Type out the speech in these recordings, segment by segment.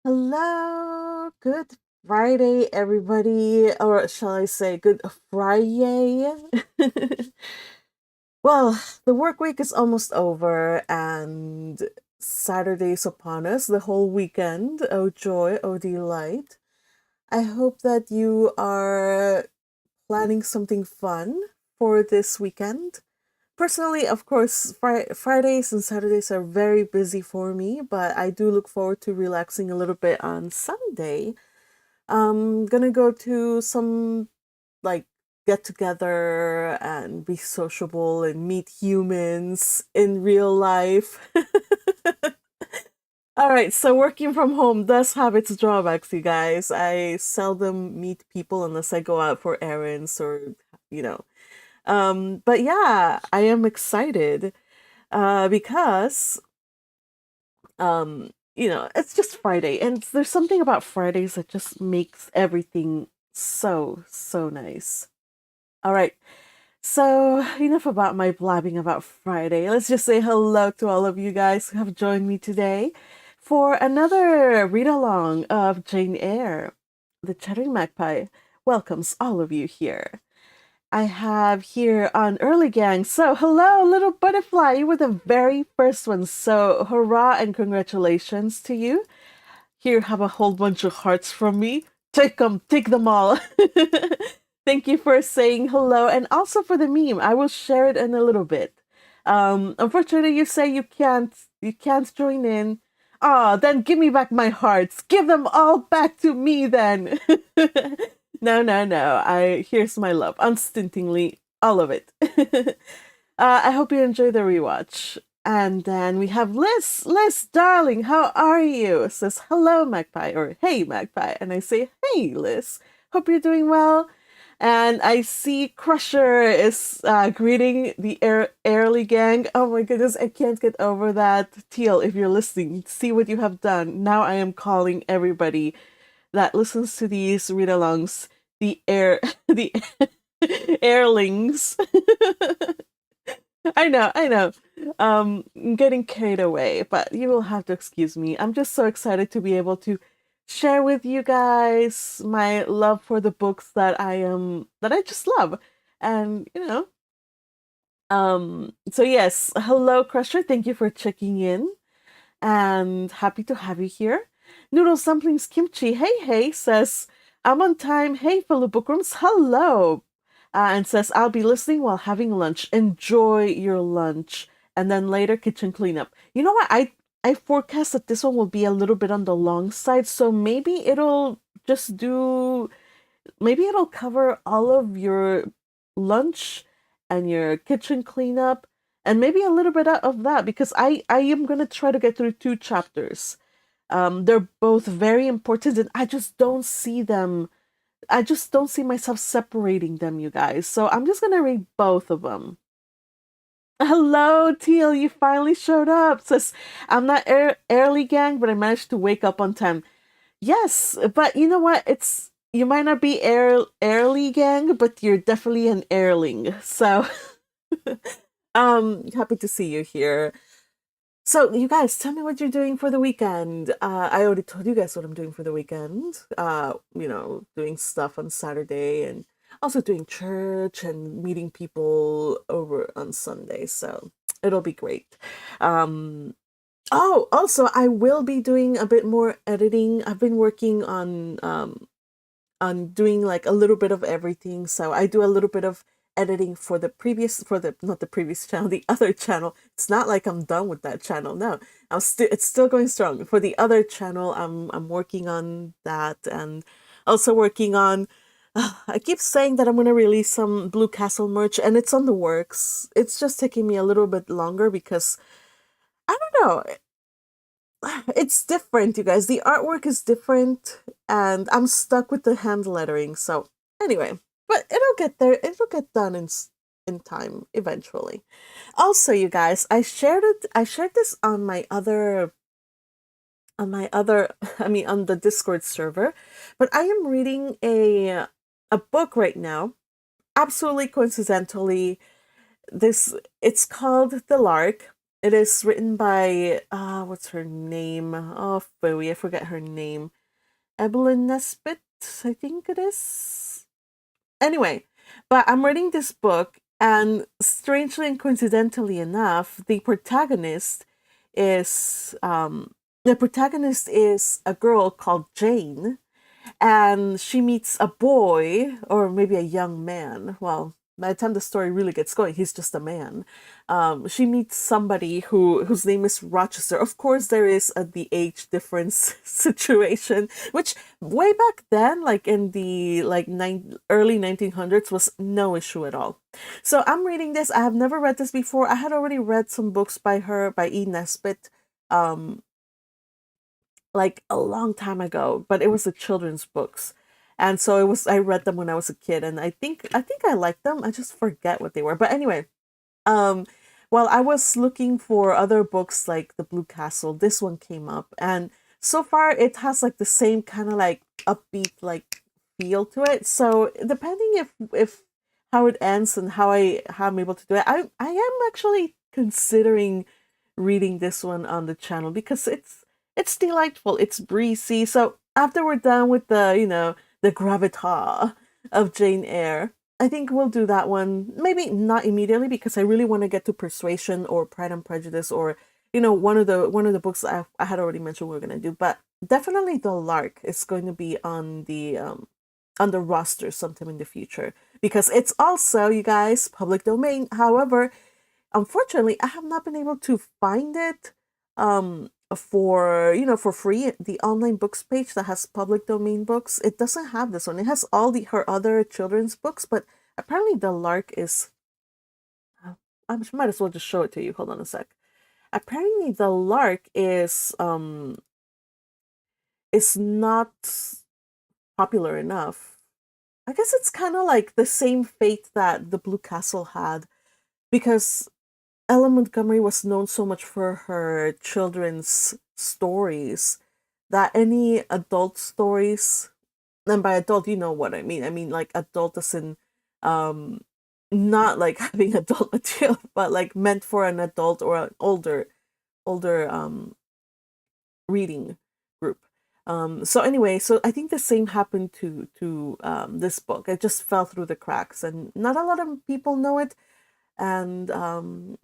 Hello, good Friday, everybody, or shall I say, good Friday? Well, the work week is almost over, and Saturday's upon us, the whole weekend. Oh, joy, oh, delight. I hope that you are planning something fun for this weekend. Personally, of course, Fridays and Saturdays are very busy for me, but I do look forward to relaxing a little bit on Sunday. I'm gonna go to some like get together and be sociable and meet humans in real life. All right, so working from home does have its drawbacks, you guys. I seldom meet people unless I go out for errands or, you know. But yeah, I am excited because it's just Friday, and there's something about Fridays that just makes everything so nice. All right, so enough about my blabbing about Friday. Let's just say hello to all of you guys who have joined me today for another read along of Jane Eyre. The Chattering Magpie welcomes all of you here. I have here on Early Gang. So, hello, little butterfly. You were the very first one. So, hurrah and congratulations to you. Here, have a whole bunch of hearts from me. Take them all. Thank you for saying hello and also for the meme. I will share it in a little bit. Unfortunately, you say you can't join in. Ah, then give me back my hearts. Give them all back to me then. No. Here's my love, unstintingly, all of it. I hope you enjoy the rewatch. And then we have Liz. Liz, darling, how are you? Says hello, Magpie, or hey, Magpie. And I say, hey, Liz. Hope you're doing well. And I see Crusher is greeting the Airly gang. Oh my goodness, I can't get over that. Teal, if you're listening, see what you have done. Now I am calling everybody that listens to these read-alongs the the airlings. I know. I'm getting carried away, but you will have to excuse me. I'm just so excited to be able to share with you guys my love for the books that I just love. And so yes, hello Crusher, thank you for checking in and happy to have you here. Noodle Dumplings Kimchi, hey, says, I'm on time. Hey, fellow bookrooms, hello. And says, I'll be listening while having lunch. Enjoy your lunch. And then later, kitchen cleanup. You know what? I forecast that this one will be a little bit on the long side, so just do, maybe it'll cover all of your lunch and your kitchen cleanup and maybe a little bit of that because I am going to try to get through two chapters. They're both very important and I just don't see myself separating them, you guys. So I'm just going to read both of them. Hello, Teal, you finally showed up. Says, I'm not early gang, but I managed to wake up on time. Yes, but you know what? You might not be early gang, but you're definitely an airling. So, happy to see you here. So, you guys, tell me what you're doing for the weekend. I already told you guys what I'm doing for the weekend. Doing stuff on Saturday and also doing church and meeting people over on Sunday. So, it'll be great. Um, oh, also, I will be doing a bit more editing. I've been working on doing like a little bit of everything. So I do a little bit of editing for the not the previous channel, the other channel. It's not like I'm done with that channel. No, it's still going strong. For the other channel, I'm working on that and also working on I keep saying that I'm going to release some Blue Castle merch and it's on the works. It's just taking me a little bit longer because I don't know. It's different, you guys. The artwork is different, and I'm stuck with the hand lettering. So anyway, but it'll get there. It'll get done in time eventually. Also, you guys, I shared it. I shared this on I mean, on the Discord server. But I am reading a book right now. Absolutely coincidentally, it's called The Lark. It is written by what's her name? Oh, Bowie, I forget her name. Evelyn Nesbit, I think it is. Anyway, but I'm reading this book, and strangely and coincidentally enough, is the protagonist is a girl called Jane, and she meets a boy, or maybe a young man. Well, by the time the story really gets going, he's just a man. She meets somebody whose name is Rochester. Of course, there is the age difference situation, which way back then, like in the early 1900s, was no issue at all. So I'm reading this. I have never read this before. I had already read some books by her, by E. Nesbit. Um, like a long time ago, but it was the children's books. And so it was I read them when I was a kid, and I think I liked them. I just forget what they were. But anyway, um while I was looking for other books like The Blue Castle, this one came up, and so far it has like the same kind of like upbeat like feel to it. So depending if how it ends and how I'm able to do it, I am actually considering reading this one on the channel because it's delightful. It's breezy. So after we're done with the gravitas of Jane Eyre, I think we'll do that one. Maybe not immediately because I really want to get to Persuasion or Pride and Prejudice, or one of the books I had already mentioned we are gonna do. But definitely The Lark is going to be on the roster sometime in the future because it's also, you guys, public domain. However, unfortunately, I have not been able to find it for free. The online books page that has public domain books, it doesn't have this one. It has all the her other children's books, but apparently The Lark is I might as well just show it to you. Hold on a sec. Apparently The Lark is not popular enough. I guess it's kind of like the same fate that The Blue Castle had, because Ellen Montgomery was known so much for her children's stories that any adult stories, and by adult, you know what I mean. I mean like adult as in um not like having adult material, but like meant for an adult or an older reading group. So anyway, so I think the same happened to this book. It just fell through the cracks, and not a lot of people know it, and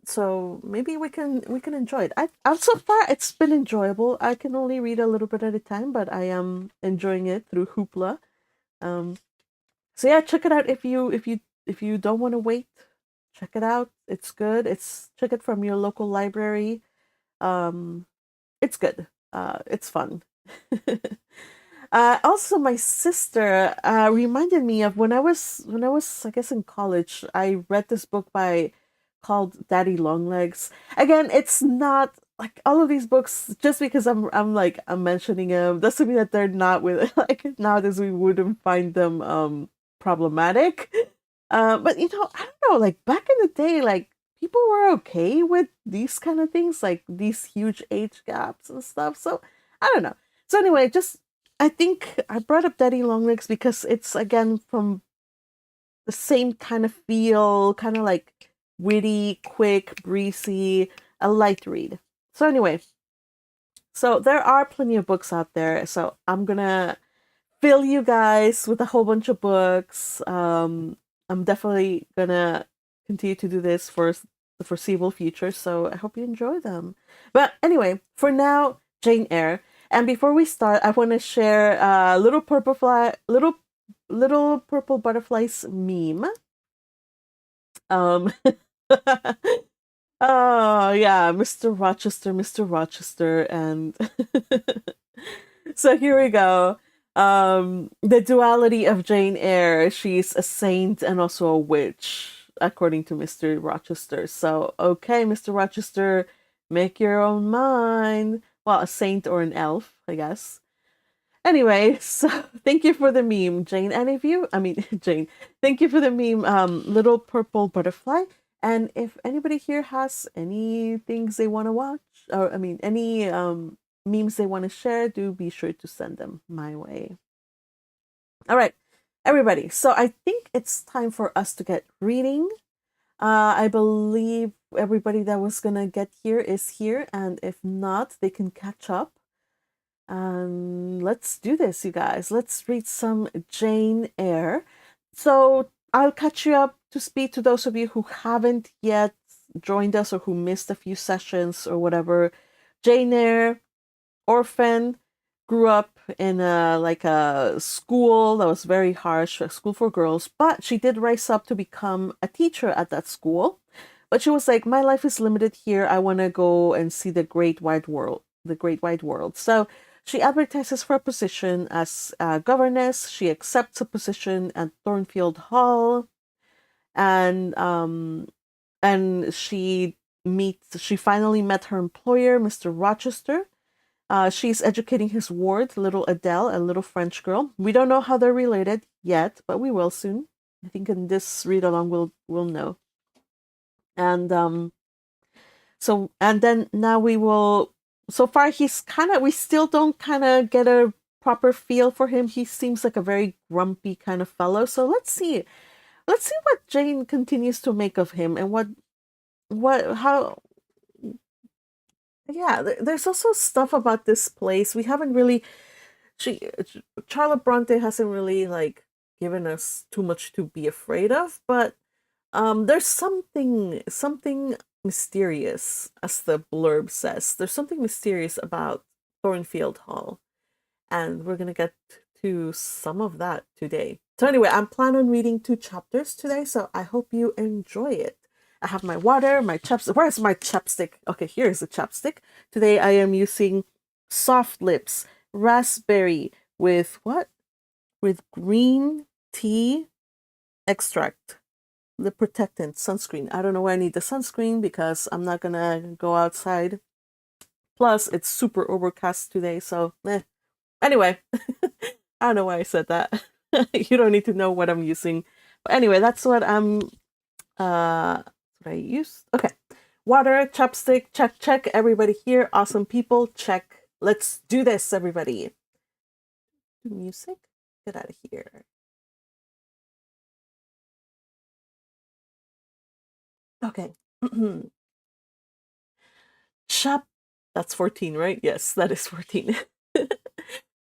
so maybe we can enjoy it. So far it's been enjoyable. I can only read a little bit at a time, but I am enjoying it through Hoopla. um so yeah, check it out if you don't want to wait. Check it out. It's good. Check it from your local library. um it's good. It's fun. Also, my sister reminded me of when I was, I guess, in college. I read this book by called Daddy Longlegs. Again, it's not like all of these books. Just because I'm mentioning them doesn't mean that they're not with like nowadays we wouldn't find them problematic. But I don't know. Like back in the day, like people were okay with these kind of things, like these huge age gaps and stuff. So I don't know. So anyway, just I think I brought up Daddy Longlegs because it's again from the same kind of feel, kind of like witty, quick, breezy, a light read. So anyway, so there are plenty of books out there. So I'm gonna fill you guys with a whole bunch of books. I'm definitely gonna continue to do this for the foreseeable future. So I hope you enjoy them. But anyway, for now, Jane Eyre. And before we start, I want to share a little purple butterflies meme. Um, oh yeah, Mr. Rochester, and so here we go. The duality of Jane Eyre. She's a saint and also a witch, according to Mr. Rochester. So okay, Mr. Rochester, make your own mind. Well, a saint or an elf, I guess. Anyway, so thank you for the meme, Jane. And if you, I mean, Jane, thank you for the meme, Little Purple Butterfly. And if anybody here has any things they want to watch, or I mean, any memes they want to share, do be sure to send them my way. All right, everybody. So I think it's time for us to get reading. I believe everybody that was gonna get here is here, and if not, they can catch up. Let's do this, you guys. Let's read some Jane Eyre. So I'll catch you up to speed to those of you who haven't yet joined us or who missed a few sessions or whatever. Jane Eyre, orphan, grew up in a school that was very harsh, a school for girls, but she did rise up to become a teacher at that school. But she was like, my life is limited here. I want to go and see the great wide world, the great wide world. So she advertises for a position as a governess. She accepts a position at Thornfield Hall, and she finally met her employer, Mr. Rochester. She's educating his ward, little Adele, a little French girl. We don't know how they're related yet, but we will soon. I think in this read along we'll know. And then now we will. So far, we still don't kind of get a proper feel for him. He seems like a very grumpy kind of fellow. So let's see what Jane continues to make of him, and how. Yeah, there's also stuff about this place we haven't really. Charlotte Brontë hasn't really like given us too much to be afraid of, but there's something mysterious, as the blurb says. There's something mysterious about Thornfield Hall, and we're gonna get to some of that today. So anyway, I'm planning on reading 2 chapters today, so I hope you enjoy it. I have my water, my chapstick. Where's my chapstick? Okay, here's the chapstick. Today I am using Soft Lips raspberry with what? With green tea extract. The protectant sunscreen. I don't know why I need the sunscreen because I'm not gonna go outside. Plus, it's super overcast today, so Anyway, I don't know why I said that. You don't need to know what I'm using. But anyway, that's what what I used. Okay. Water, chapstick, check. Everybody here, awesome people, check. Let's do this, everybody. Music? Get out of here. Okay. That's 14, right? Yes, that is 14.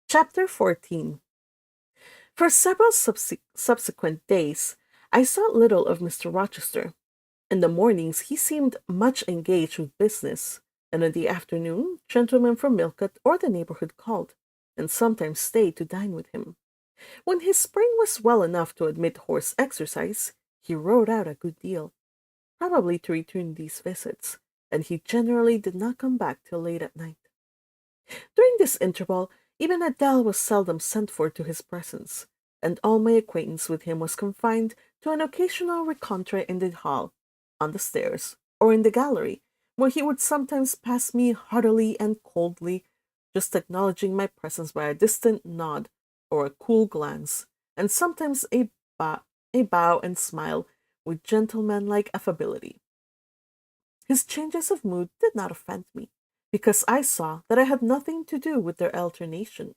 Chapter 14. For several subsequent days, I saw little of Mr. Rochester. In the mornings, he seemed much engaged with business, and in the afternoon, gentlemen from Millcote or the neighborhood called, and sometimes stayed to dine with him. When his spring was well enough to admit horse exercise, he rode out a good deal, probably to return these visits, and he generally did not come back till late at night. During this interval, even Adele was seldom sent for to his presence, and all my acquaintance with him was confined to an occasional rencontre in the hall, on the stairs, or in the gallery, where he would sometimes pass me heartily and coldly, just acknowledging my presence by a distant nod or a cool glance, and sometimes a bow and smile with gentlemanlike affability. His changes of mood did not offend me, because I saw that I had nothing to do with their alternation.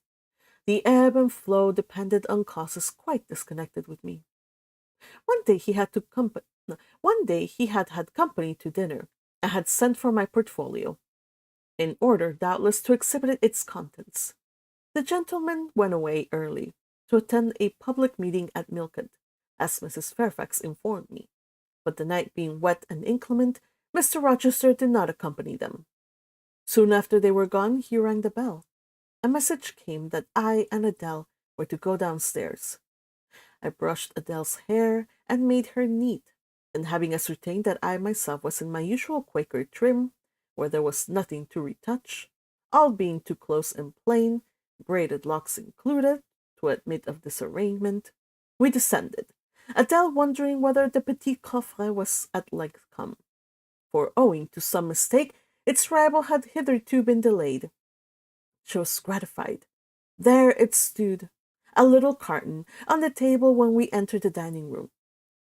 The ebb and flow depended on causes quite disconnected with me. One day he had had company to dinner, and had sent for my portfolio, in order doubtless to exhibit its contents. The gentleman went away early to attend a public meeting at Millcote, as Mrs. Fairfax informed me, but the night being wet and inclement, Mr. Rochester did not accompany them. Soon after they were gone, he rang the bell. A message came that I and Adele were to go downstairs. I brushed Adele's hair and made her neat, and having ascertained that I myself was in my usual Quaker trim, where there was nothing to retouch, all being too close and plain, braided locks included, to admit of disarrangement, we descended, Adele wondering whether the petit coffret was at length come, for owing to some mistake, its arrival had hitherto been delayed. She was gratified. There it stood, a little carton, on the table when we entered the dining room.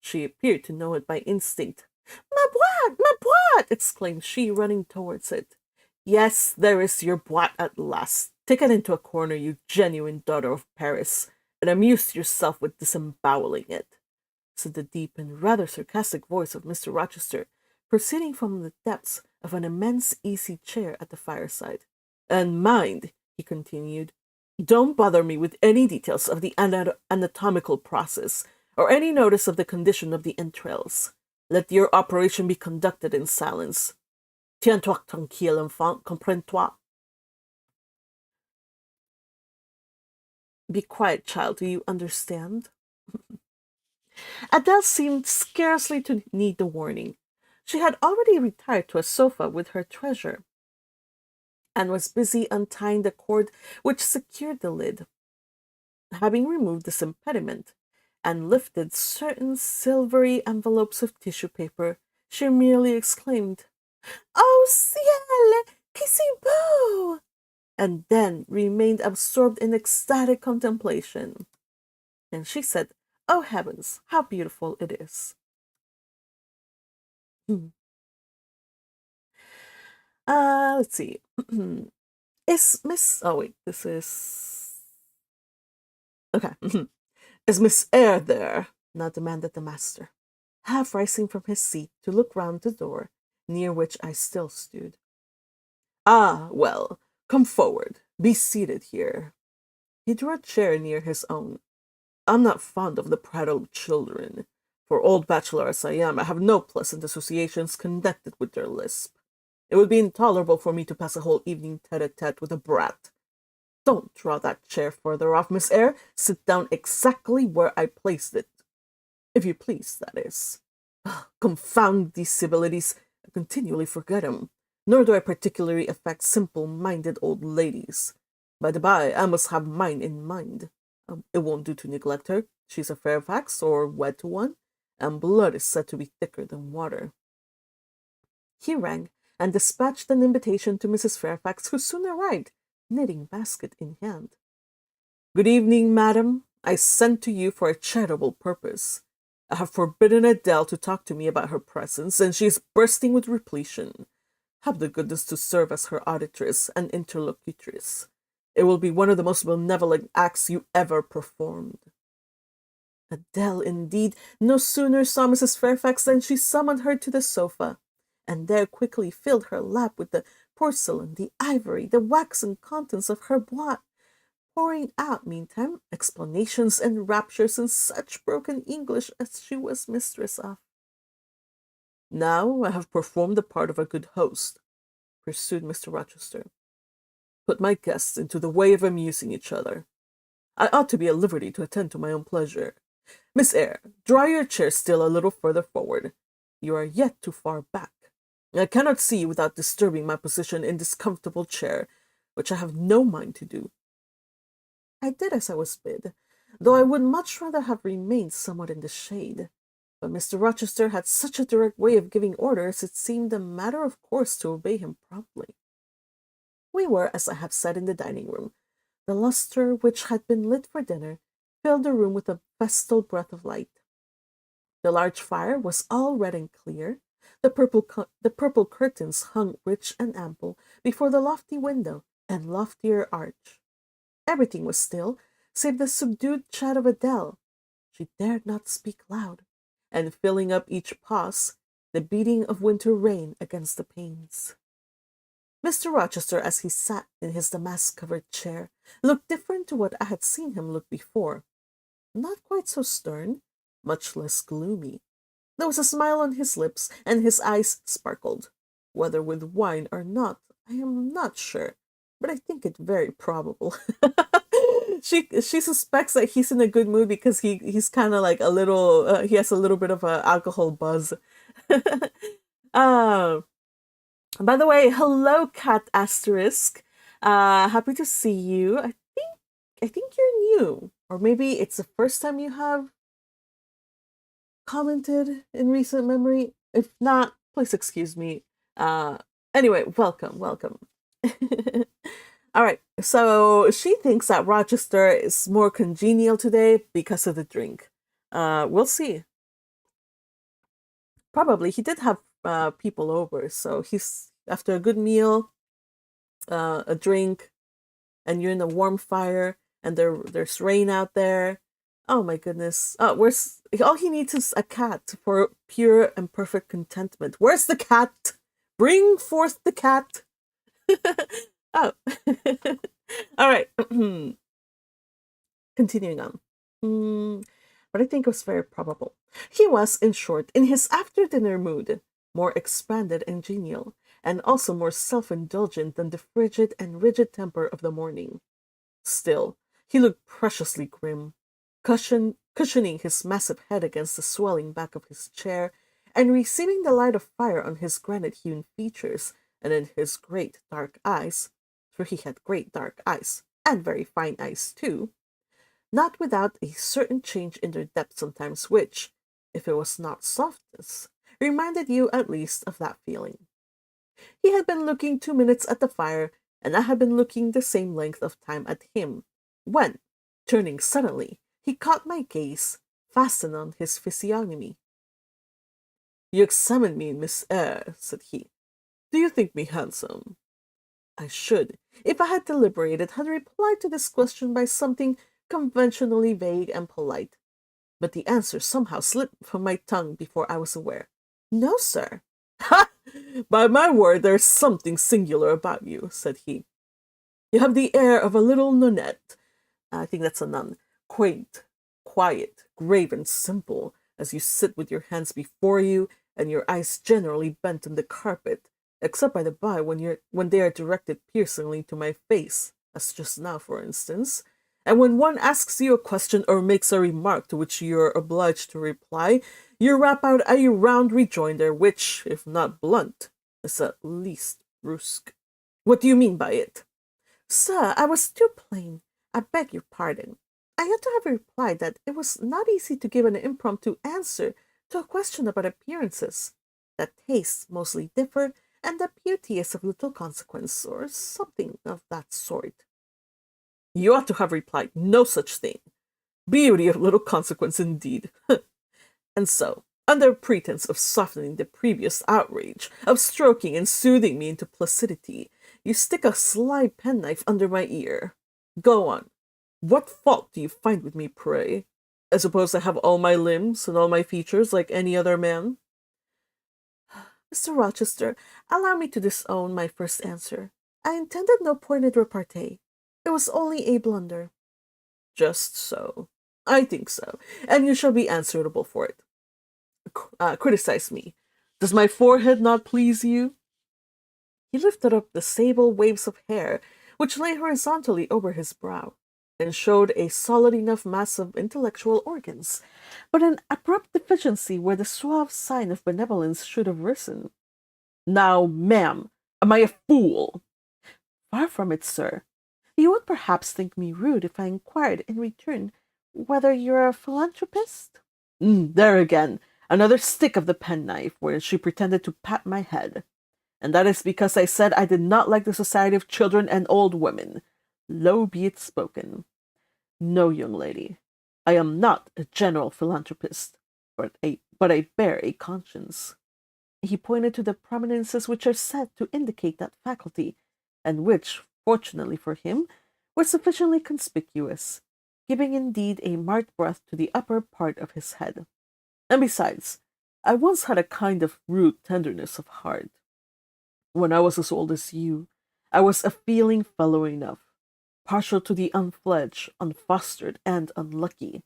She appeared to know it by instinct. "Ma boîte! Ma boîte!" exclaimed she, running towards it. "Yes, there is your boîte at last. Take it into a corner, you genuine daughter of Paris, and amuse yourself with disemboweling it." said the deep and rather sarcastic voice of Mr. Rochester, proceeding from the depths of an immense easy chair at the fireside. "And mind," he continued, "don't bother me with any details of the anatomical process, or any notice of the condition of the entrails. Let your operation be conducted in silence. Tiens-toi tranquille, enfant, comprends-toi?" Be quiet, child, do you understand? Adele seemed scarcely to need the warning. She had already retired to a sofa with her treasure, and was busy untying the cord which secured the lid. Having removed this impediment, and lifted certain silvery envelopes of tissue paper, she merely exclaimed, "Oh, ciel! Que c'est beau!" and then remained absorbed in ecstatic contemplation. And she said, "Oh, heavens, how beautiful it is!" Let's see. Is Miss... Oh, wait, this is... Okay. "Is Miss Eyre there?" now demanded the master, half rising from his seat to look round the door, near which I still stood. "Ah, well, come forward. Be seated here." He drew a chair near his own. "I'm not fond of the prattle of children. For old bachelor as I am, I have no pleasant associations connected with their lisp. It would be intolerable for me to pass a whole evening tete-a-tete with a brat. Don't draw that chair further off, Miss Eyre. Sit down exactly where I placed it. If you please, that is. Confound these civilities. I continually forget 'em. Nor do I particularly affect simple-minded old ladies. By the by, I must have mine in mind. It won't do to neglect her. She's a Fairfax, or wed to one, and blood is said to be thicker than water." He rang, and dispatched an invitation to Mrs. Fairfax, who soon arrived, knitting basket in hand. "Good evening, madam. I sent to you for a charitable purpose. I have forbidden Adele to talk to me about her presence, and she is bursting with repletion. Have the goodness to serve as her auditress and interlocutress. It will be one of the most benevolent acts you ever performed." Adele, indeed, no sooner saw Mrs. Fairfax than she summoned her to the sofa, and there quickly filled her lap with the porcelain, the ivory, the waxen contents of her boîte, pouring out, meantime, explanations and raptures in such broken English as she was mistress of. "Now I have performed the part of a good host," pursued Mr. Rochester. "Put my guests into the way of amusing each other. I ought to be at liberty to attend to my own pleasure. Miss Eyre, draw your chair still a little further forward. You are yet too far back. I cannot see you without disturbing my position in this comfortable chair, which I have no mind to do." I did as I was bid, though I would much rather have remained somewhat in the shade. But Mr. Rochester had such a direct way of giving orders, it seemed a matter of course to obey him promptly. We were, as I have said, in the dining-room. The lustre, which had been lit for dinner, filled the room with a festal breath of light. The large fire was all red and clear. The purple curtains hung rich and ample before the lofty window and loftier arch. Everything was still, save the subdued chat of Adele. She dared not speak loud, and filling up each pause, the beating of winter rain against the panes. Mr. Rochester, as he sat in his damask-covered chair, looked different to what I had seen him look before. Not quite so stern, much less gloomy. There was a smile on his lips, and his eyes sparkled. Whether with wine or not, I am not sure, but I think it very probable. She suspects that he's in a good mood because he's kind of like a little, he has a little bit of a alcohol buzz. uh, by the way, hello, Cat Asterisk. Happy to see you. I think you're new, or maybe it's the first time you have commented in recent memory. If not, please excuse me. Anyway, welcome. All right, so she thinks that Rochester is more congenial today because of the drink. We'll see. Probably he did have people over, so he's after a good meal, a drink, and you're in a warm fire, and there's rain out there. Oh my goodness. Where's all he needs is a cat for pure and perfect contentment. Where's the cat? Bring forth the cat. Oh. All right. Continuing on. But I think it was very probable. He was, in short, in his after-dinner mood, more expanded and genial, and also more self-indulgent than the frigid and rigid temper of the morning. Still, he looked preciously grim, cushioning his massive head against the swelling back of his chair, and receiving the light of fire on his granite-hewn features and in his great dark eyes, for he had great dark eyes, and very fine eyes too, not without a certain change in their depth sometimes which, if it was not softness, reminded you at least of that feeling. He had been looking 2 minutes at the fire, and I had been looking the same length of time at him, when, turning suddenly, he caught my gaze fastened on his physiognomy. "You examine me, Miss Eyre," said he. "Do you think me handsome?" I should, if I had deliberated, had replied to this question by something conventionally vague and polite, but the answer somehow slipped from my tongue before I was aware. "No, sir." "Ha! By my word, there's something singular about you," said he. "You have the air of a little nonnette. I think that's a nun. Quaint, quiet, grave, and simple, as you sit with your hands before you, and your eyes generally bent on the carpet, except by the by when they are directed piercingly to my face, as just now, for instance. And when one asks you a question or makes a remark to which you are obliged to reply, you rap out a round rejoinder which, if not blunt, is at least brusque. What do you mean by it?" "Sir, I was too plain. I beg your pardon. I ought to have replied that it was not easy to give an impromptu answer to a question about appearances, that tastes mostly differ, and that beauty is of little consequence, or something of that sort." "You ought to have replied no such thing. Beauty of little consequence, indeed." And so, under pretense of softening the previous outrage, of stroking and soothing me into placidity, you stick a sly penknife under my ear. Go on. What fault do you find with me, pray? I suppose I have all my limbs and all my features like any other man?" "Mr. Rochester, allow me to disown my first answer. I intended no pointed repartee. It was only a blunder." "Just so. I think so, and you shall be answerable for it. Criticize me. Does my forehead not please you?" He lifted up the sable waves of hair which lay horizontally over his brow, and showed a solid enough mass of intellectual organs, but an abrupt deficiency where the suave sign of benevolence should have risen. "Now, ma'am, am I a fool?" "Far from it, sir. You would perhaps think me rude if I inquired in return whether you're a philanthropist?" There again, another stick of the penknife, wherein she pretended to pat my head. "And that is because I said I did not like the society of children and old women. Low be it spoken. No, young lady, I am not a general philanthropist, but I bear a conscience." He pointed to the prominences which are said to indicate that faculty, and which, fortunately for him, were sufficiently conspicuous, giving indeed a marked breadth to the upper part of his head. "And besides, I once had a kind of rude tenderness of heart. When I was as old as you, I was a feeling fellow enough, partial to the unfledged, unfostered, and unlucky.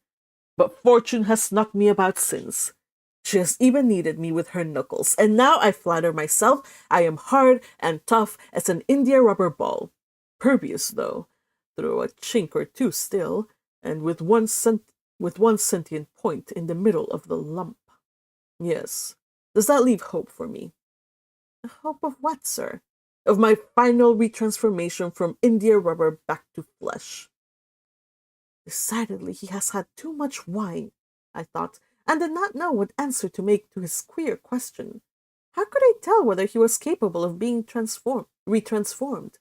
But fortune has knocked me about since. She has even kneaded me with her knuckles, and now I flatter myself I am hard and tough as an india-rubber ball. Pervious, though, through a chink or two still, and with one sentient point in the middle of the lump. Yes, does that leave hope for me?" "Hope of what, sir?" "Of my final retransformation from india-rubber back to flesh." Decidedly he has had too much wine, I thought, and did not know what answer to make to his queer question. How could I tell whether he was capable of being retransformed?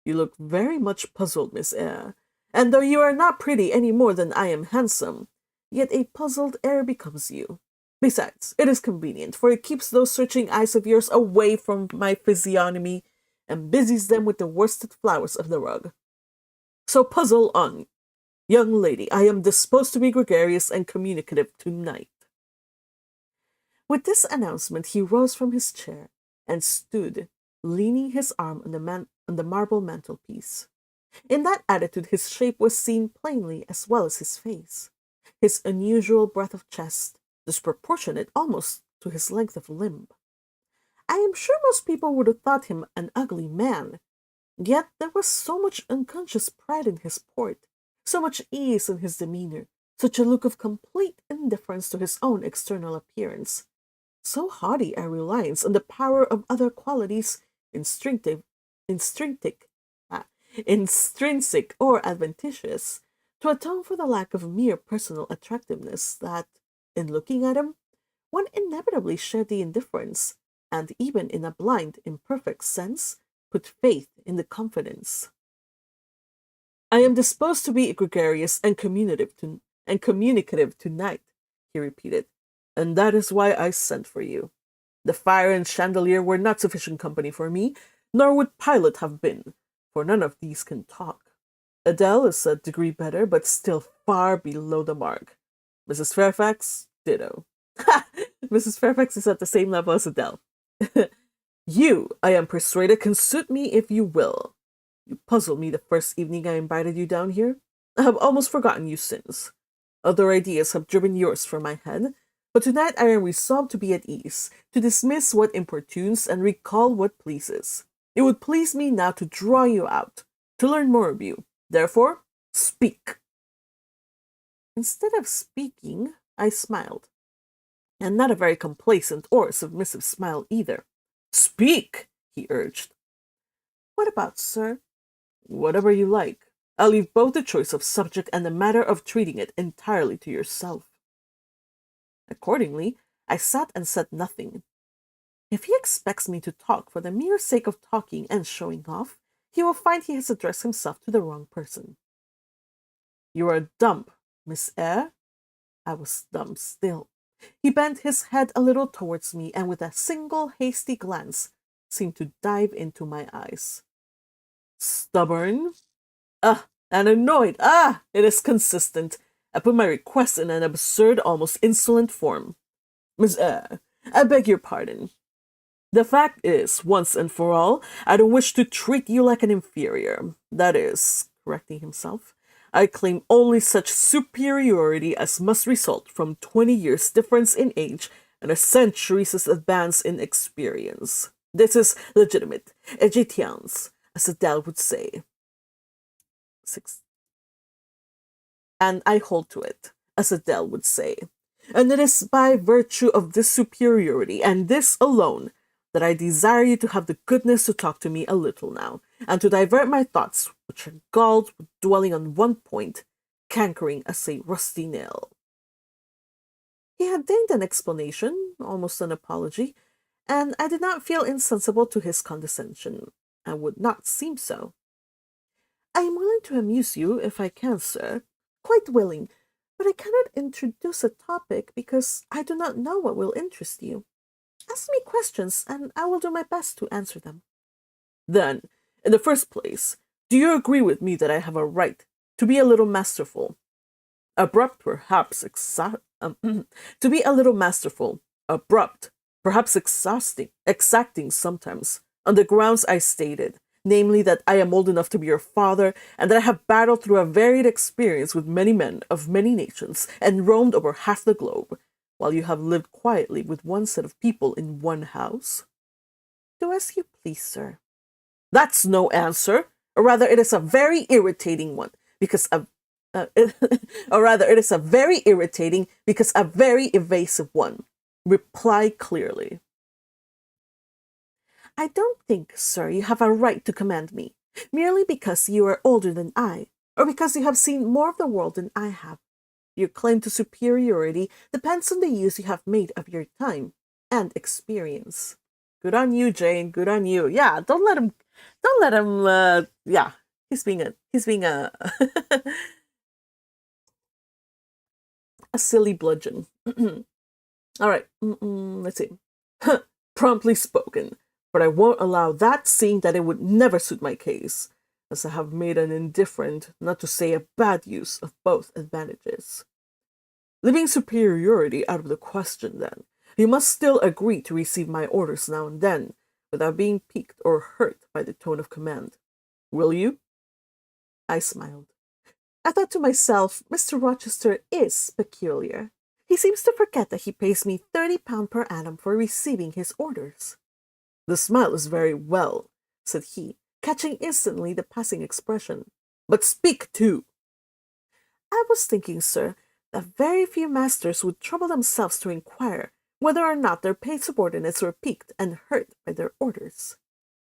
"You look very much puzzled, Miss Eyre, and though you are not pretty any more than I am handsome, yet a puzzled air becomes you. Besides, it is convenient, for it keeps those searching eyes of yours away from my physiognomy, and busies them with the worsted flowers of the rug. So puzzle on. Young lady, I am disposed to be gregarious and communicative tonight. With this announcement, he rose from his chair and stood, leaning his arm on the marble mantelpiece. In that attitude, his shape was seen plainly as well as his face. His unusual breadth of chest, disproportionate almost to his length of limb. I am sure most people would have thought him an ugly man, yet there was so much unconscious pride in his port, so much ease in his demeanor, such a look of complete indifference to his own external appearance, so haughty a reliance on the power of other qualities, intrinsic, intrinsic or adventitious, to atone for the lack of mere personal attractiveness that, in looking at him, one inevitably shared the indifference, and even in a blind, imperfect sense, put faith in the confidence. I am disposed to be gregarious and communicative tonight, he repeated, and that is why I sent for you. The fire and chandelier were not sufficient company for me, nor would Pilate have been, for none of these can talk. Adele is a degree better, but still far below the mark. Mrs. Fairfax, ditto. Ha! Mrs. Fairfax is at the same level as Adele. You, I am persuaded, can suit me if you will. You puzzled me the first evening I invited you down here. I have almost forgotten you since. Other ideas have driven yours from my head, but tonight I am resolved to be at ease, to dismiss what importunes and recall what pleases. It would please me now to draw you out, to learn more of you. Therefore, speak. Instead of speaking, I smiled, and not a very complacent or submissive smile either. Speak, he urged. What about, sir? Whatever you like. I'll leave both the choice of subject and the matter of treating it entirely to yourself. Accordingly, I sat and said nothing. If he expects me to talk for the mere sake of talking and showing off, he will find he has addressed himself to the wrong person. You are dumb, Miss Eyre? I was dumb still. He bent his head a little towards me, and with a single hasty glance, seemed to dive into my eyes. Stubborn? And annoyed. It is consistent. I put my request in an absurd, almost insolent form. Miss Eyre, I beg your pardon. The fact is, once and for all, I don't wish to treat you like an inferior. That is, correcting himself, I claim only such superiority as must result from 20 years' difference in age and a century's advance in experience. This is legitimate, égyptiens, as Adele would say. 6. And I hold to it, as Adele would say. And it is by virtue of this superiority, and this alone, that I desire you to have the goodness to talk to me a little now, and to divert my thoughts, which are galled with dwelling on one point, cankering as a rusty nail. He had deigned an explanation, almost an apology, and I did not feel insensible to his condescension, and would not seem so. I am willing to amuse you, if I can, sir, quite willing, but I cannot introduce a topic because I do not know what will interest you. Ask me questions, and I will do my best to answer them. Then, in the first place, do you agree with me that I have a right to be a little masterful? Abrupt, perhaps to be a little masterful, abrupt, perhaps exacting sometimes, on the grounds I stated, namely that I am old enough to be your father, and that I have battled through a varied experience with many men of many nations, and roamed over half the globe, while you have lived quietly with one set of people in one house? Do as you please, sir. That's no answer, or rather it is a very irritating one, because or rather it is a very irritating because a very evasive one. Reply clearly. I don't think, sir, you have a right to command me, merely because you are older than I, or because you have seen more of the world than I have. Your claim to superiority depends on the use you have made of your time and experience. Good on you, Jane. Good on you. Yeah, don't let him. Yeah, he's being a a silly bludgeon. All right. Let's see. Promptly spoken, but I won't allow that, seeing that it would never suit my case. as I have made an indifferent, not to say a bad use of both advantages. Leaving superiority out of the question, then, you must still agree to receive my orders now and then, without being piqued or hurt by the tone of command. Will you?" I smiled. I thought to myself, Mr. Rochester is peculiar. He seems to forget that he pays me £30 per annum for receiving his orders. "The smile is very well," said he, catching instantly the passing expression. "But speak too." "I was thinking, sir, that very few masters would trouble themselves to inquire whether or not their paid subordinates were piqued and hurt by their orders."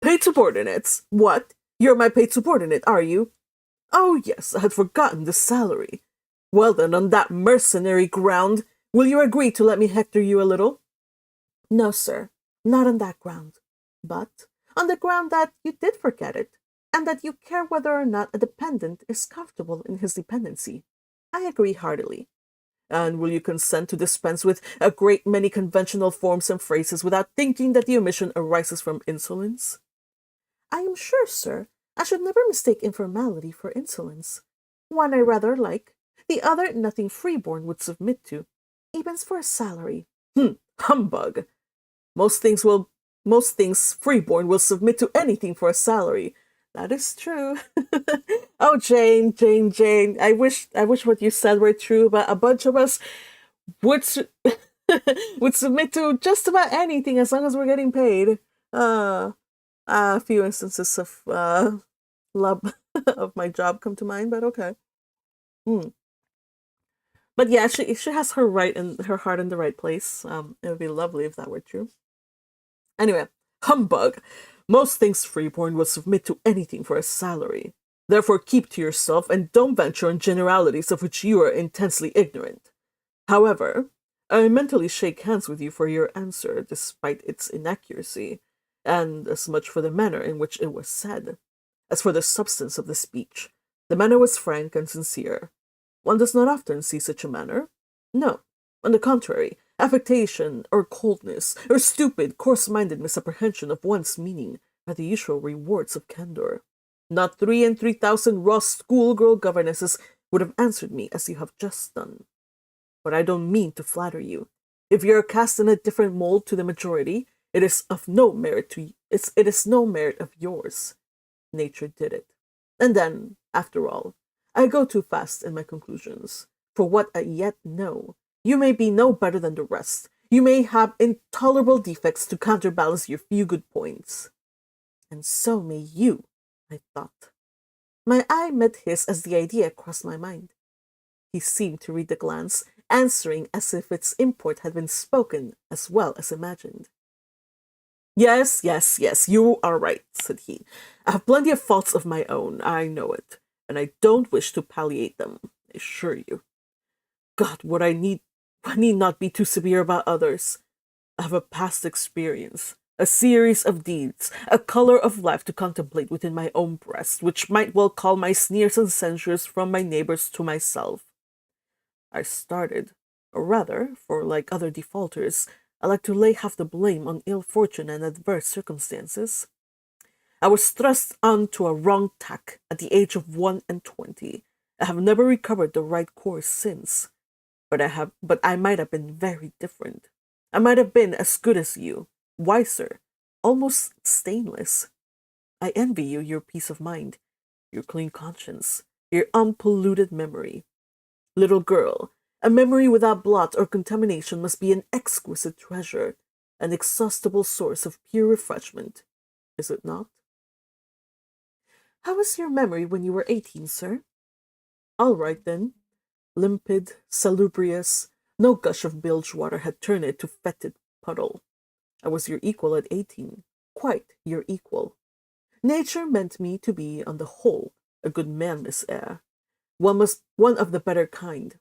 "Paid subordinates? What? You're my paid subordinate, are you?" "Oh, yes, I had forgotten the salary. Well, then, on that mercenary ground, will you agree to let me hector you a little?" "No, sir, not on that ground, but on the ground that you did forget it, and that you care whether or not a dependent is comfortable in his dependency. I agree heartily." "And will you consent to dispense with a great many conventional forms and phrases without thinking that the omission arises from insolence?" "I am sure, sir, I should never mistake informality for insolence. One I rather like, the other nothing freeborn would submit to, even for a salary." Humbug! Most things freeborn will submit to anything for a salary. That is true. Oh, Jane, Jane, Jane. I wish what you said were true, but a bunch of us would would submit to just about anything as long as we're getting paid. A few instances of love of my job come to mind, but okay. But yeah, she has her her heart in the right place. It would be lovely if that were true. Anyway, humbug! Most things freeborn will submit to anything for a salary. Therefore, keep to yourself and don't venture on generalities of which you are intensely ignorant. However, I mentally shake hands with you for your answer, despite its inaccuracy, and as much for the manner in which it was said. As for the substance of the speech, the manner was frank and sincere. One does not often see such a manner. No, on the contrary, affectation, or coldness, or stupid, coarse-minded misapprehension of one's meaning are the usual rewards of candor. Not 3,000 raw schoolgirl governesses would have answered me as you have just done. But I don't mean to flatter you. If you are cast in a different mold to the majority, it is no merit of yours. Nature did it. And then, after all, I go too fast in my conclusions. For what I yet know, you may be no better than the rest. You may have intolerable defects to counterbalance your few good points. And so may you, I thought. My eye met his as the idea crossed my mind. He seemed to read the glance, answering as if its import had been spoken as well as imagined. Yes, you are right," said he. "I have plenty of faults of my own, I know it, and I don't wish to palliate them, I assure you. God, I need not be too severe about others. I have a past experience, a series of deeds, a color of life to contemplate within my own breast, which might well call my sneers and censures from my neighbors to myself." I started, or rather, for like other defaulters, I like to lay half the blame on ill fortune and adverse circumstances. I was thrust on to a wrong tack at the age of 21. I have never recovered the right course since. But I might have been very different. I might have been as good as you, wiser, almost stainless. I envy you your peace of mind, your clean conscience, your unpolluted memory. Little girl, a memory without blot or contamination must be an exquisite treasure, an inexhaustible source of pure refreshment, is it not? How was your memory when you were 18, sir? All right, then. Limpid, salubrious, no gush of bilge water had turned it to fetid puddle. I was your equal at 18, quite your equal. Nature meant me to be, on the whole, a good man, Miss Eyre. One of the better kind.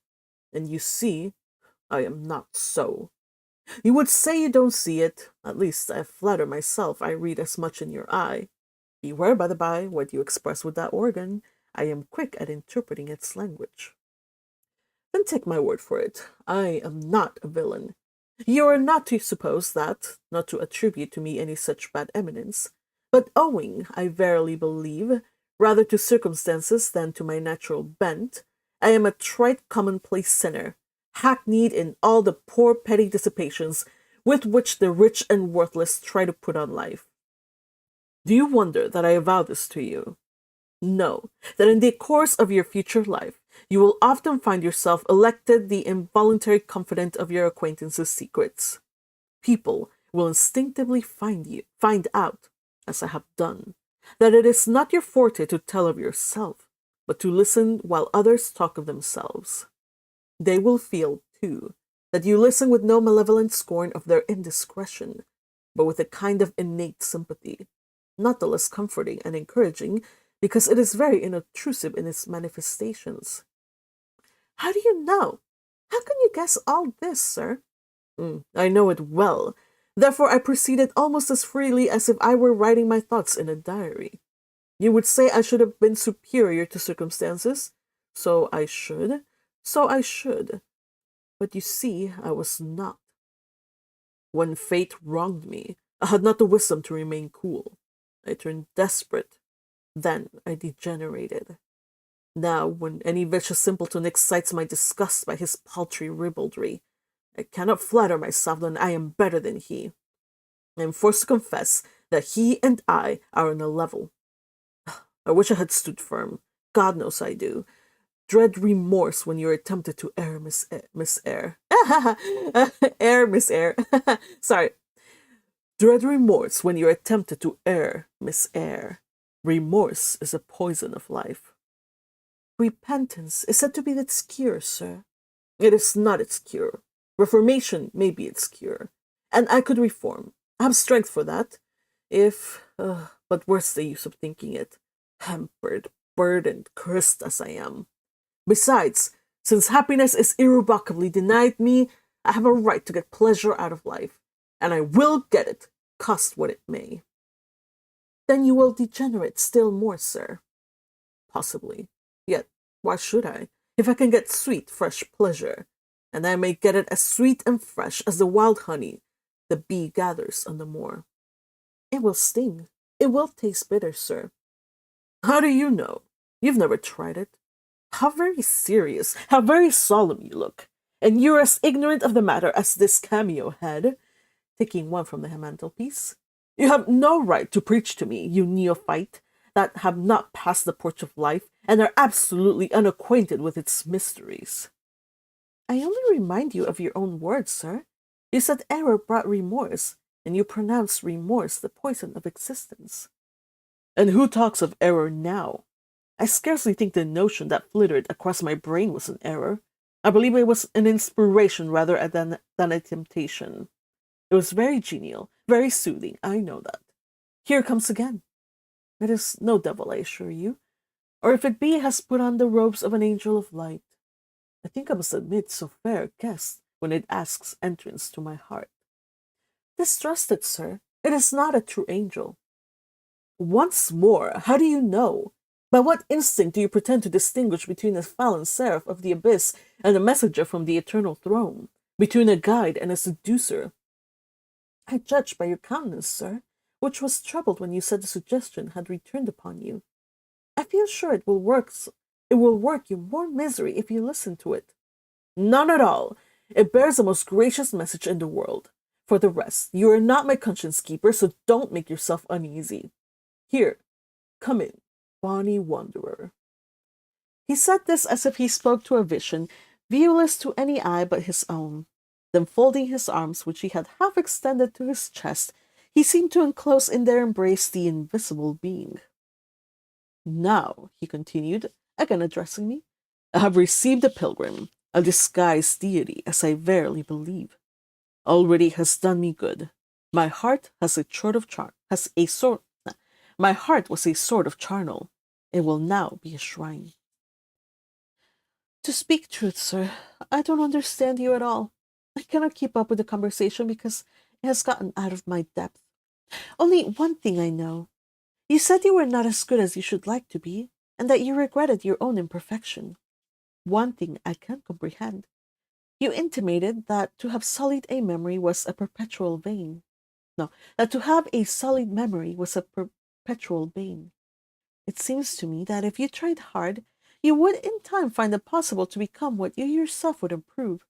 And you see, I am not so. You would say you don't see it. At least I flatter myself I read as much in your eye. Beware, by the by, what you express with that organ. I am quick at interpreting its language. Then take my word for it. I am not a villain. You are not to suppose that, not to attribute to me any such bad eminence, but owing, I verily believe, rather to circumstances than to my natural bent. I am a trite commonplace sinner, hackneyed in all the poor petty dissipations with which the rich and worthless try to put on life. Do you wonder that I avow this to you? Know that in the course of your future life, you will often find yourself elected the involuntary confidant of your acquaintances' secrets. People will instinctively find out, as I have done, that it is not your forte to tell of yourself, but to listen while others talk of themselves. They will feel, too, that you listen with no malevolent scorn of their indiscretion, but with a kind of innate sympathy, not the less comforting and encouraging, because it is very inobtrusive in its manifestations. How do you know? How can you guess all this, sir? I know it well. Therefore I proceeded almost as freely as if I were writing my thoughts in a diary. You would say I should have been superior to circumstances. So I should. But you see, I was not. When fate wronged me, I had not the wisdom to remain cool. I turned desperate. Then I degenerated. Now, when any vicious simpleton excites my disgust by his paltry ribaldry, I cannot flatter myself that I am better than he. I am forced to confess that he and I are on a level. I wish I had stood firm. God knows I do. Dread remorse when you are tempted to err, Miss Eyre. Err, Miss Eyre. Sorry. Dread remorse when you are tempted to err, Miss Eyre. Remorse is a poison of life. Repentance is said to be its cure, sir. It is not its cure. Reformation may be its cure. And I could reform. I have strength for that. But where's the use of thinking it? Hampered, burdened, cursed as I am. Besides, since happiness is irrevocably denied me, I have a right to get pleasure out of life. And I will get it, cost what it may. Then you will degenerate still more, sir. Possibly. Yet, why should I? If I can get sweet, fresh pleasure, and I may get it as sweet and fresh as the wild honey the bee gathers on the moor. It will sting. It will taste bitter, sir. How do you know? You've never tried it. How very serious, how very solemn you look. And you're as ignorant of the matter as this cameo head, taking one from the mantelpiece. You have no right to preach to me, you neophyte, that have not passed the porch of life and are absolutely unacquainted with its mysteries. I only remind you of your own words, sir. You said error brought remorse, and you pronounced remorse the poison of existence. And who talks of error now? I scarcely think the notion that flitted across my brain was an error. I believe it was an inspiration rather than a temptation. It was very genial, very soothing, I know that. Here it comes again. It is no devil, I assure you, or if it be, has put on the robes of an angel of light. I think I must admit so fair a guest when it asks entrance to my heart. Distrust it, sir. It is not a true angel. Once more, how do you know? By what instinct do you pretend to distinguish between a fallen seraph of the abyss and a messenger from the eternal throne, between a guide and a seducer? I judge by your countenance, sir, which was troubled when you said the suggestion had returned upon you. I feel sure it will work you more misery if you listen to it. None at all. It bears the most gracious message in the world. For the rest, you are not my conscience keeper, so don't make yourself uneasy. Here, come in, bonny wanderer. He said this as if he spoke to a vision, viewless to any eye but his own. Then folding his arms, which he had half extended to his chest, he seemed to enclose in their embrace the invisible being. Now, he continued, again addressing me, I have received a pilgrim, a disguised deity, as I verily believe. Already has done me good. My heart has a sort of my heart was a sort of charnel. It will now be a shrine. To speak truth, sir, I don't understand you at all. I cannot keep up with the conversation because it has gotten out of my depth. Only one thing I know. You said you were not as good as you should like to be, and that you regretted your own imperfection. One thing I can't comprehend. You intimated that to have sullied a memory was a perpetual bane. No, that to have a sullied memory was a perpetual bane. It seems to me that if you tried hard, you would in time find it possible to become what you yourself would improve,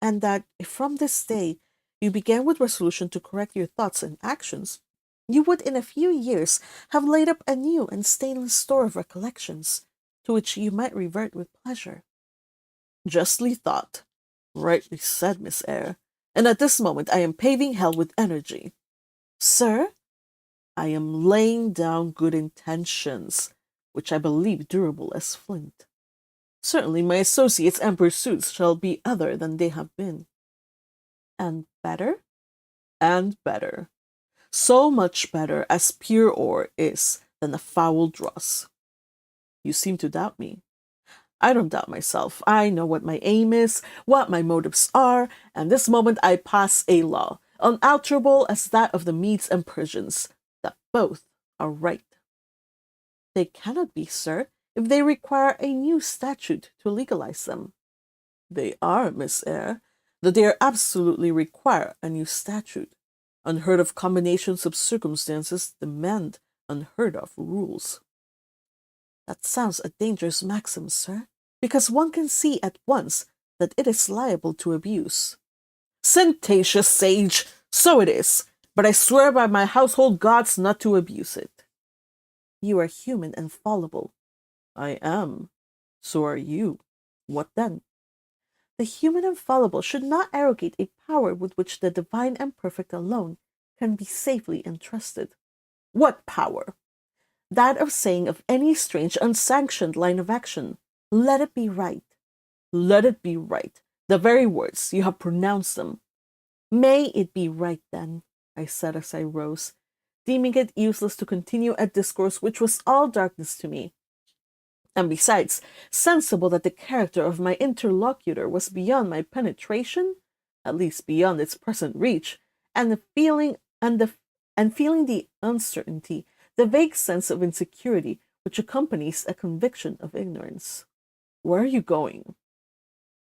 and that if from this day you began with resolution to correct your thoughts and actions, you would in a few years have laid up a new and stainless store of recollections, to which you might revert with pleasure. Justly thought. Rightly said, Miss Eyre. And at this moment I am paving hell with energy. Sir, I am laying down good intentions, which I believe durable as flint. Certainly my associates and pursuits shall be other than they have been. And better? And better. So much better as pure ore is than a foul dross. You seem to doubt me. I don't doubt myself. I know what my aim is, what my motives are, and this moment I pass a law, unalterable as that of the Medes and Persians, that both are right. They cannot be, sir, if they require a new statute to legalize them. They are, Miss Eyre, that they are absolutely require a new statute. Unheard of combinations of circumstances demand unheard of rules. That sounds a dangerous maxim, sir, because one can see at once that it is liable to abuse. Sententious sage, so it is, but I swear by my household gods not to abuse it. You are human and fallible. I am. So are you. What then? The human and fallible should not arrogate a power with which the divine and perfect alone can be safely entrusted. What power? That of saying of any strange, unsanctioned line of action, let it be right. Let it be right. The very words, you have pronounced them. May it be right, then, I said as I rose, deeming it useless to continue a discourse which was all darkness to me, and besides, sensible that the character of my interlocutor was beyond my penetration, at least beyond its present reach, and feeling the uncertainty, the vague sense of insecurity which accompanies a conviction of ignorance. Where are you going?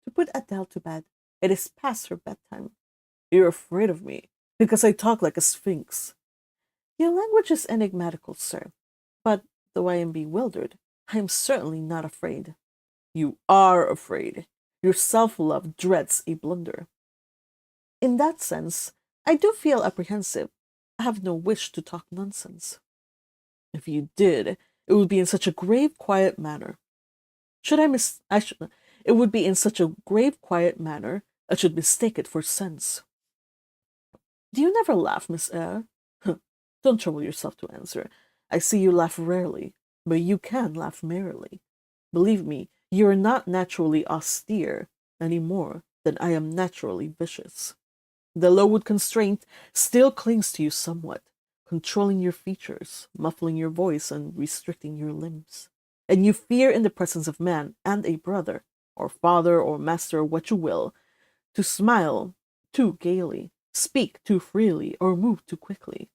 To put Adele to bed. It is past her bedtime. You're afraid of me, because I talk like a sphinx. Your language is enigmatical, sir, but though I am bewildered, I am certainly not afraid. You are afraid. Your self-love dreads a blunder. In that sense, I do feel apprehensive. I have no wish to talk nonsense. If you did, it would be in such a grave, quiet manner. It would be in such a grave, quiet manner, I should mistake it for sense. Do you never laugh, Miss Eyre? Don't trouble yourself to answer. I see you laugh rarely, but you can laugh merrily. Believe me, you are not naturally austere any more than I am naturally vicious. The low-wood constraint still clings to you somewhat, controlling your features, muffling your voice, and restricting your limbs. And you fear in the presence of man and a brother, or father, or master, or what you will, to smile too gaily, speak too freely, or move too quickly.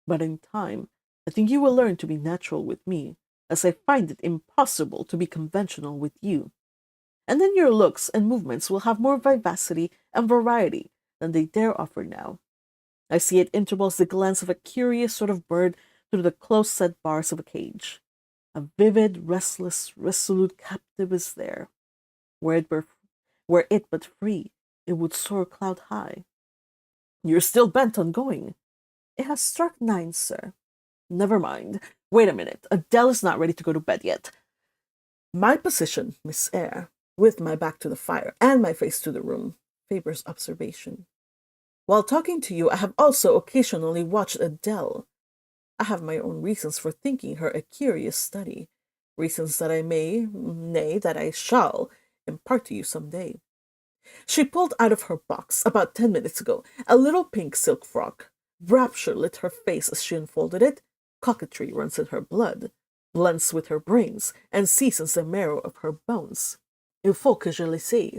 But in time, I think you will learn to be natural with me, as I find it impossible to be conventional with you. And then your looks and movements will have more vivacity and variety than they dare offer now. I see at intervals the glance of a curious sort of bird through the close-set bars of a cage. A vivid, restless, resolute captive is there. Were it but free, it would soar cloud high. You're still bent on going. It has struck 9, sir. Never mind. Wait a minute. Adele is not ready to go to bed yet. My position, Miss Eyre, with my back to the fire and my face to the room, favors observation. While talking to you, I have also occasionally watched Adele. I have my own reasons for thinking her a curious study, reasons that I may, nay, that I shall, impart to you some day. She pulled out of her box, about 10 minutes ago, a little pink silk frock. Rapture lit her face as she unfolded it. Coquetry runs in her blood, blends with her brains, and seasons the marrow of her bones. Il faut que je le sais,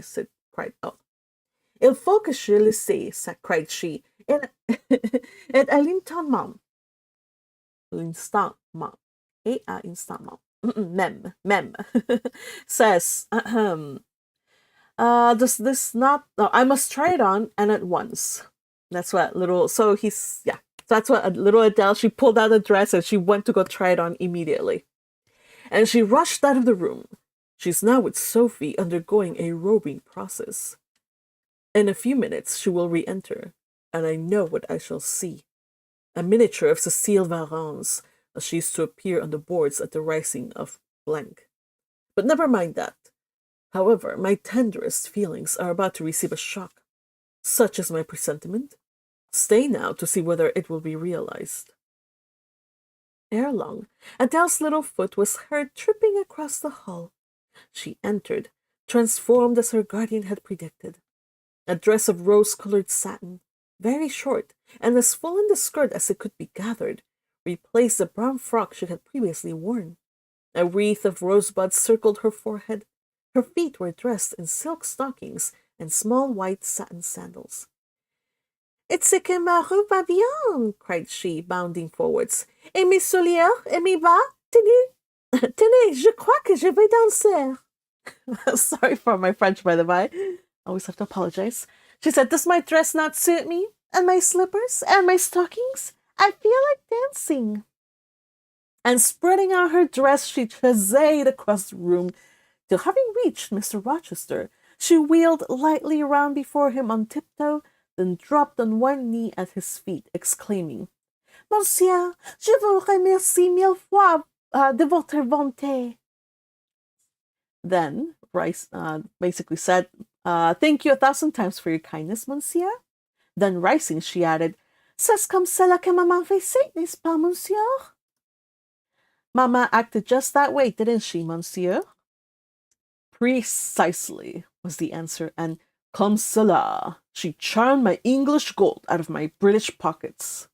Il faut que je le sais, cried she, et à l'instant même, says, does this not, I must try it on, and at once. That's what that's what little Adele, she pulled out the dress and she went to go try it on immediately. and she rushed out of the room. She's now with Sophie undergoing a robing process. In a few minutes she will re-enter, and I know what I shall see. A miniature of Cecile Varens, as she is to appear on the boards at the rising of blank. But never mind that. However, my tenderest feelings are about to receive a shock. Such is my presentiment. Stay now to see whether it will be realized. Ere long, Adele's little foot was heard tripping across the hall. She entered, transformed as her guardian had predicted. A dress of rose-colored satin, very short, and as full in the skirt as it could be gathered, replaced the brown frock she had previously worn. A wreath of rosebuds circled her forehead. Her feet were dressed in silk stockings and small white satin sandals. "It's que ma robe va bien," cried she, bounding forwards. "Et mes souliers, et mes bas, tenez, tenez, je crois que je vais danser." Sorry for my French, by the by. Always have to apologize. She said, "Does my dress not suit me? And my slippers? And my stockings? I feel like dancing." And spreading out her dress, she chassed across the room, till having reached Mr. Rochester, she wheeled lightly round before him on tiptoe, then dropped on one knee at his feet, exclaiming, "Monsieur, je vous remercie mille fois de votre bonté." Then Rice basically said, "Thank you 1,000 times for your kindness, monsieur." Then rising, she added, "C'est comme cela que maman faisait, n'est-ce pas, monsieur?" "Mamma acted just that way, didn't she, monsieur?" "Precisely," was the answer, and "comme cela, she charmed my English gold out of my British pockets.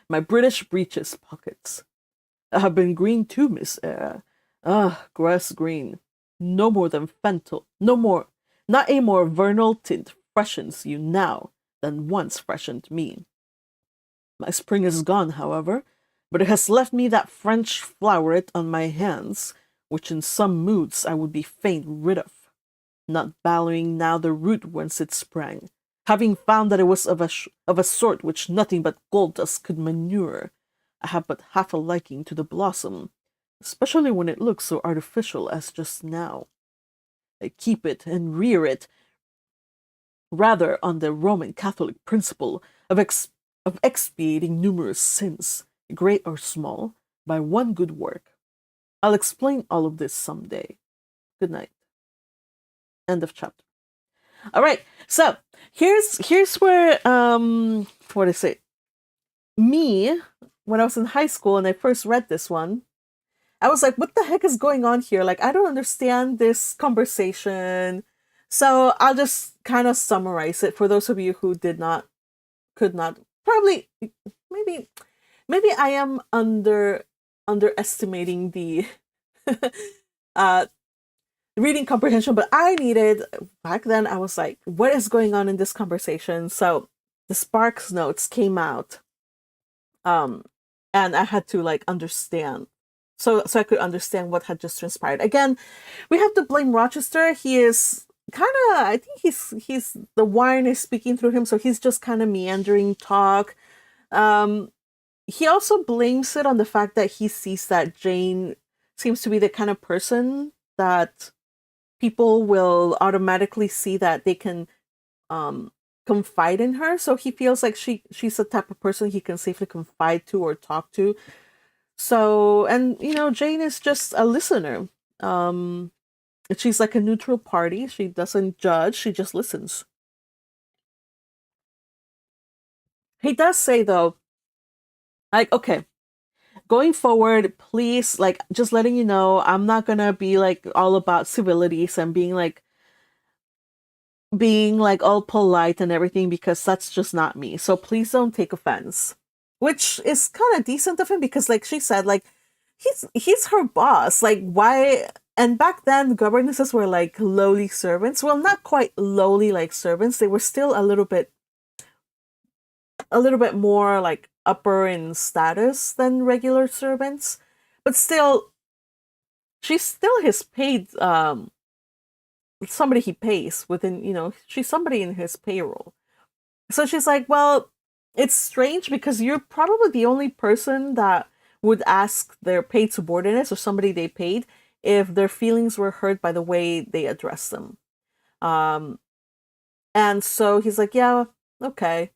My British breeches pockets. I have been green too, Miss Eyre. Grass green. No more than fennel, no more, not a more vernal tint freshens you now than once freshened me. My spring is gone, however, but it has left me that French floweret on my hands, which in some moods I would be fain rid of, not valuing now the root whence it sprang, having found that it was of a sort which nothing but gold dust could manure. I have but half a liking to the blossom, especially when it looks so artificial as just now. I keep it and rear it rather on the Roman Catholic principle of expiating numerous sins, great or small, by one good work. I'll explain all of this some day. Good night." End of chapter. All right, so here's where what is it? Me, when I was in high school and I first read this one, I was like, what the heck is going on here? Like, I don't understand this conversation. So I'll just kind of summarize it for those of you who could not, probably, maybe I am underestimating the reading comprehension, but I needed, back then I was like, what is going on in this conversation? So the Sparks notes came out, and I had to like understand, so I could understand what had just transpired. Again, we have to blame Rochester. He is kind of, I think he's the wine is speaking through him, so he's just kind of meandering talk. He also blames it on the fact that he sees that Jane seems to be the kind of person that people will automatically see that they can confide in her. So he feels like she's the type of person he can safely confide to or talk to. So, and Jane is just a listener. She's like a neutral party. She doesn't judge. She just listens. He does say though, like, okay, going forward, please, like, just letting you know, I'm not gonna be like all about civilities and being like all polite and everything, because that's just not me. So please don't take offense. Which is kind of decent of him, because like she said, like he's her boss. Like, why? And back then governesses were like lowly servants. Well, not quite lowly like servants. They were still a little bit more like upper in status than regular servants, but still, she's still his paid somebody he pays within, she's somebody in his payroll. So she's like, well, it's strange because you're probably the only person that would ask their paid subordinates or somebody they paid if their feelings were hurt by the way they address them. Um, and so he's like, yeah, okay.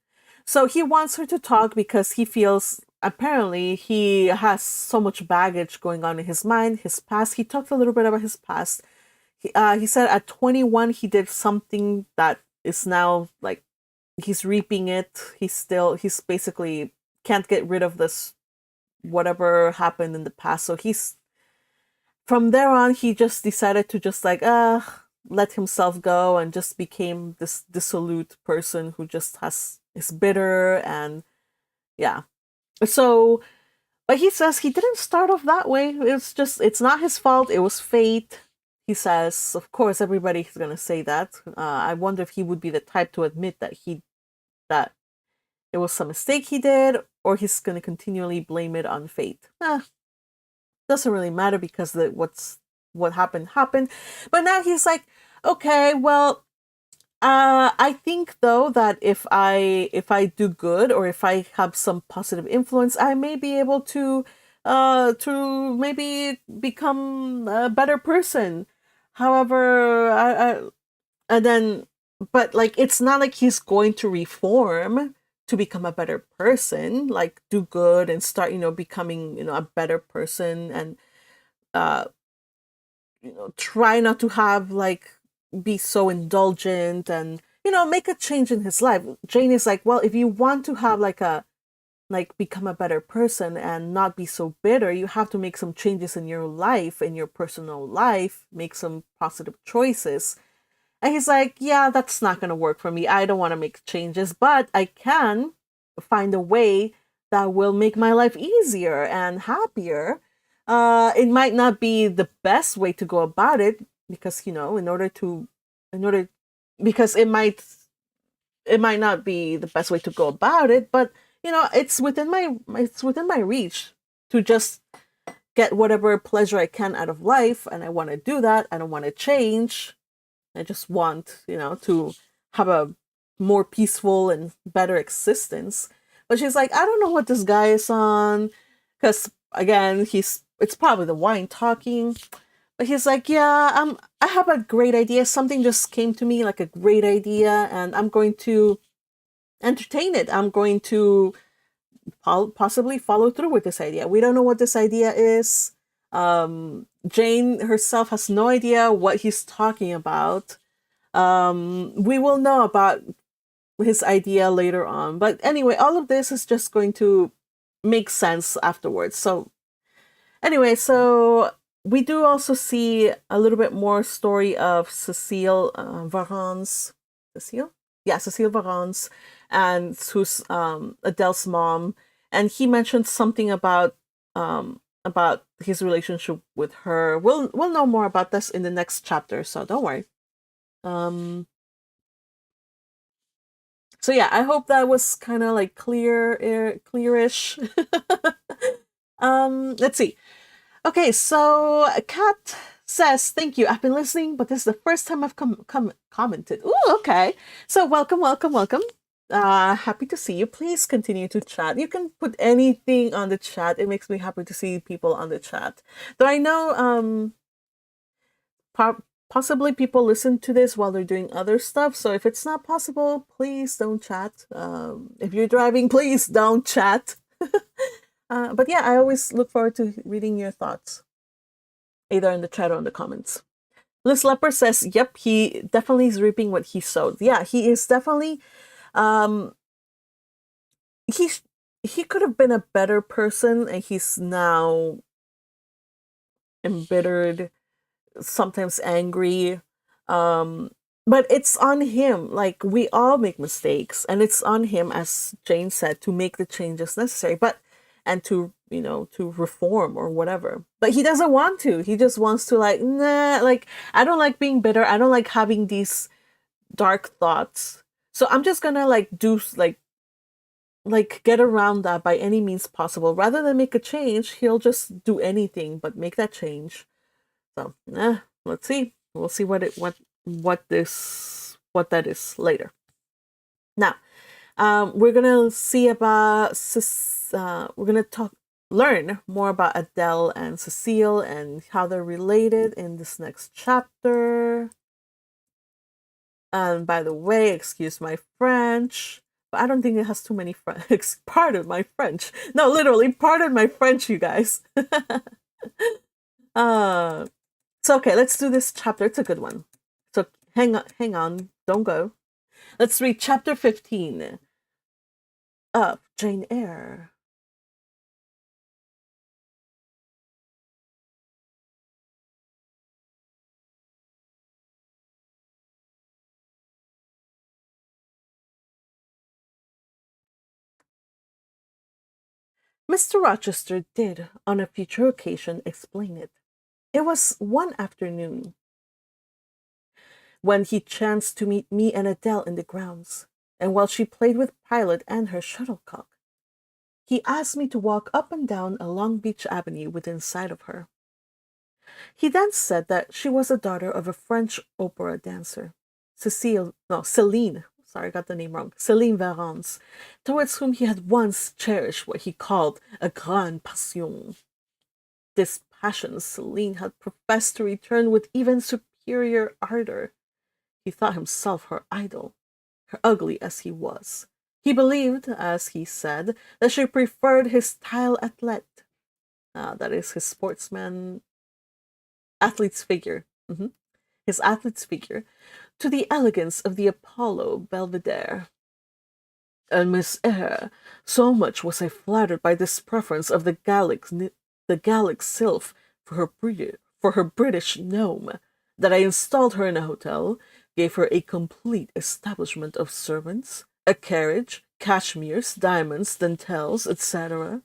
So he wants her to talk because he feels apparently he has so much baggage going on in his mind, his past. He talked a little bit about his past. He said at 21 he did something that is now like he's reaping it. He's basically can't get rid of this whatever happened in the past. So he's from there on he just decided to just like let himself go and just became this dissolute person who just is bitter and yeah. So but he says he didn't start off that way. It's not his fault. It was fate. He says, of course, everybody's gonna say that. I wonder if he would be the type to admit that it was some mistake he did, or he's gonna continually blame it on fate. Doesn't really matter because what happened happened. But now he's like, okay, well, I think though that if I do good or if I have some positive influence, I may be able to maybe become a better person. However, and then but like it's not like he's going to reform to become a better person, like do good and start, becoming, a better person and uh try not to have like be so indulgent and make a change in his life. Jane is like, well, if you want to have like become a better person and not be so bitter, you have to make some changes in your life, in your personal life, make some positive choices. And he's like, yeah, that's not going to work for me. I don't want to make changes, but I can find a way that will make my life easier and happier. It might not be the best way to go about it because, because it might not be the best way to go about it, but it's within my reach to just get whatever pleasure I can out of life, and I want to do that. I don't want to change. I just want, to have a more peaceful and better existence. But she's like, I don't know what this guy is on, because again, it's probably the wine talking. But he's like, yeah, I have a great idea. Something just came to me like a great idea, and I'm going to entertain it. I'm going to possibly follow through with this idea. We don't know what this idea is. Jane herself has no idea what he's talking about. We will know about his idea later on. But anyway, all of this is just going to make sense afterwards. So anyway, so we do also see a little bit more story of Cecile Varens. Cecile? Yeah, Cecile Varens, and who's Adele's mom. And he mentioned something about his relationship with her. We'll know more about this in the next chapter, so don't worry. So yeah, I hope that was kind of like clearish. Let's see. Okay, so Kat says, thank you. I've been listening, but this is the first time I've commented. Ooh, okay. So welcome. Happy to see you. Please continue to chat. You can put anything on the chat. It makes me happy to see people on the chat. Though I know possibly people listen to this while they're doing other stuff. So if it's not possible, please don't chat. If you're driving, please don't chat. But yeah, I always look forward to reading your thoughts, either in the chat or in the comments. Liz Leper says, yep, he definitely is reaping what he sowed. Yeah, he is definitely, he could have been a better person, and he's now embittered, sometimes angry. But it's on him. Like, we all make mistakes, and it's on him, as Jane said, to make the changes necessary. And to to reform or whatever. But he doesn't want to. He just wants to like, nah, like, I don't like being bitter. I don't like having these dark thoughts. So I'm just gonna like do like get around that by any means possible. Rather than make a change, he'll just do anything but make that change. So let's see. We'll see what that is later. Now, we're gonna see about we're gonna talk learn more about Adele and Cecile and how they're related in this next chapter. And by the way, excuse my French, but I don't think it has too many French. Pardon my French. No, literally, pardon my French, you guys. uh, so okay, let's do this chapter. It's a good one. So hang on, don't go. Let's read chapter 15 of Jane Eyre. Mr. Rochester did, on a future occasion, explain it. It was one afternoon when he chanced to meet me and Adele in the grounds, and while she played with Pilot and her shuttlecock, he asked me to walk up and down a long beach avenue within sight of her. He then said that she was the daughter of a French opera dancer, Celine, sorry, I got the name wrong, Celine Varens, towards whom he had once cherished what he called a grande passion. This passion Celine had professed to return with even superior ardor. He thought himself her idol, ugly as he was. He believed, as he said, that she preferred his style athlete. That is his athlete's figure. His athlete's figure, to the elegance of the Apollo Belvedere. And Miss Eyre, so much was I flattered by this preference of the Gallic sylph for her British gnome, that I installed her in a hotel, gave her a complete establishment of servants, a carriage, cashmeres, diamonds, dentelles, etc.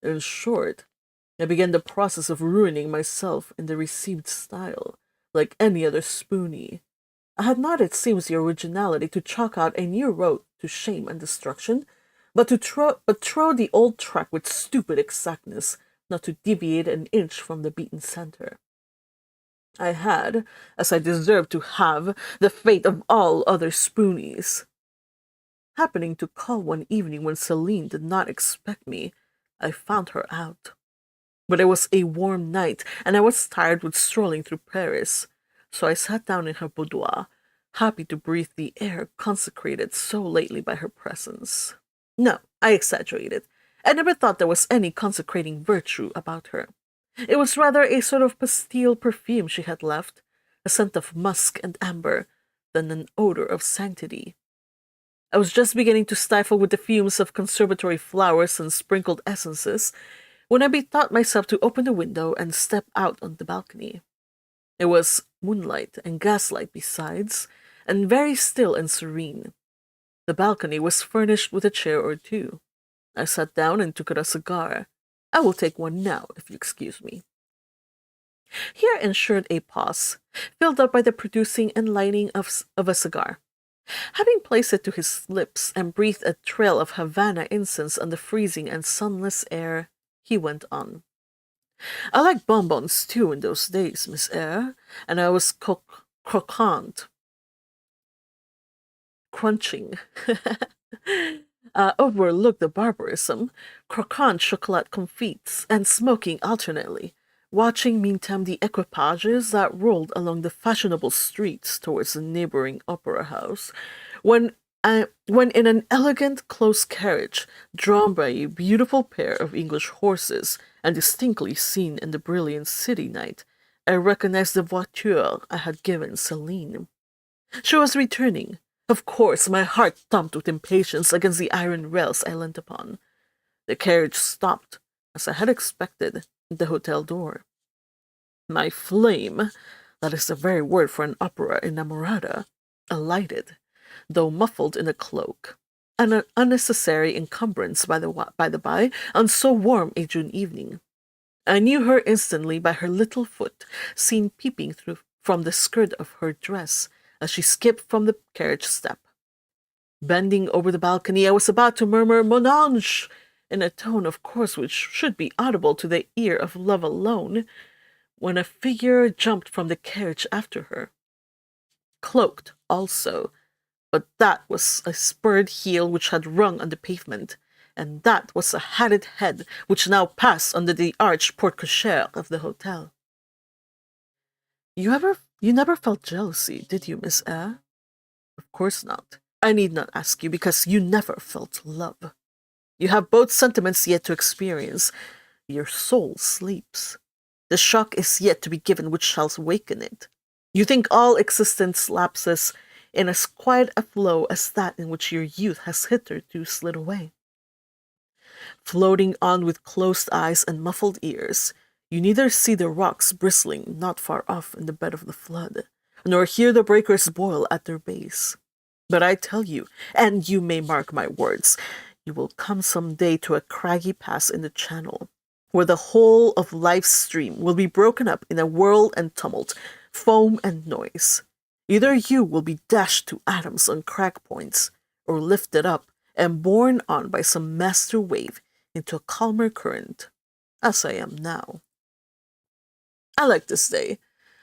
In short, I began the process of ruining myself in the received style, like any other spoony. I had not, it seems, the originality to chalk out a new road to shame and destruction, but throw the old track with stupid exactness, not to deviate an inch from the beaten centre. I had, as I deserved to have, the fate of all other spoonies. Happening to call one evening when Celine did not expect me, I found her out. But it was a warm night, and I was tired with strolling through Paris, so I sat down in her boudoir, happy to breathe the air consecrated so lately by her presence. No, I exaggerated. I never thought there was any consecrating virtue about her. It was rather a sort of pastille perfume she had left, a scent of musk and amber, than an odor of sanctity. I was just beginning to stifle with the fumes of conservatory flowers and sprinkled essences, when I bethought myself to open the window and step out on the balcony. It was moonlight and gaslight besides, and very still and serene. The balcony was furnished with a chair or two. I sat down and took out a cigar. I will take one now, if you excuse me. Here ensued a pause, filled up by the producing and lighting of a cigar. Having placed it to his lips and breathed a trail of Havana incense on the freezing and sunless air, he went on. I liked bonbons too in those days, Miss Eyre, and I was croquant, crunching. Overlooked the barbarism, croquant chocolate confites, and smoking alternately, watching meantime the equipages that rolled along the fashionable streets towards the neighboring opera house, when in an elegant close carriage, drawn by a beautiful pair of English horses, and distinctly seen in the brilliant city night, I recognized the voiture I had given Celine. She was returning. Of course, my heart thumped with impatience against the iron rails I leant upon. The carriage stopped, as I had expected, at the hotel door. My flame, that is the very word for an opera inamorata, alighted, though muffled in a cloak, an unnecessary encumbrance by the by on so warm a June evening. I knew her instantly by her little foot, seen peeping through from the skirt of her dress as she skipped from the carriage step. Bending over the balcony, I was about to murmur "Mon ange," in a tone, of course, which should be audible to the ear of love alone, when a figure jumped from the carriage after her. Cloaked, also, but that was a spurred heel which had rung on the pavement, and that was a hatted head which now passed under the arched porte-cochere of the hotel. You never felt jealousy, did you, Miss Eyre? Of course not. I need not ask you, because you never felt love. You have both sentiments yet to experience. Your soul sleeps. The shock is yet to be given which shall waken it. You think all existence lapses in as quiet a flow as that in which your youth has hitherto slid away. Floating on with closed eyes and muffled ears, you neither see the rocks bristling not far off in the bed of the flood, nor hear the breakers boil at their base. But I tell you, and you may mark my words, you will come some day to a craggy pass in the channel, where the whole of life's stream will be broken up in a whirl and tumult, foam and noise. Either you will be dashed to atoms on crack points, or lifted up and borne on by some master wave into a calmer current, as I am now. I like this day.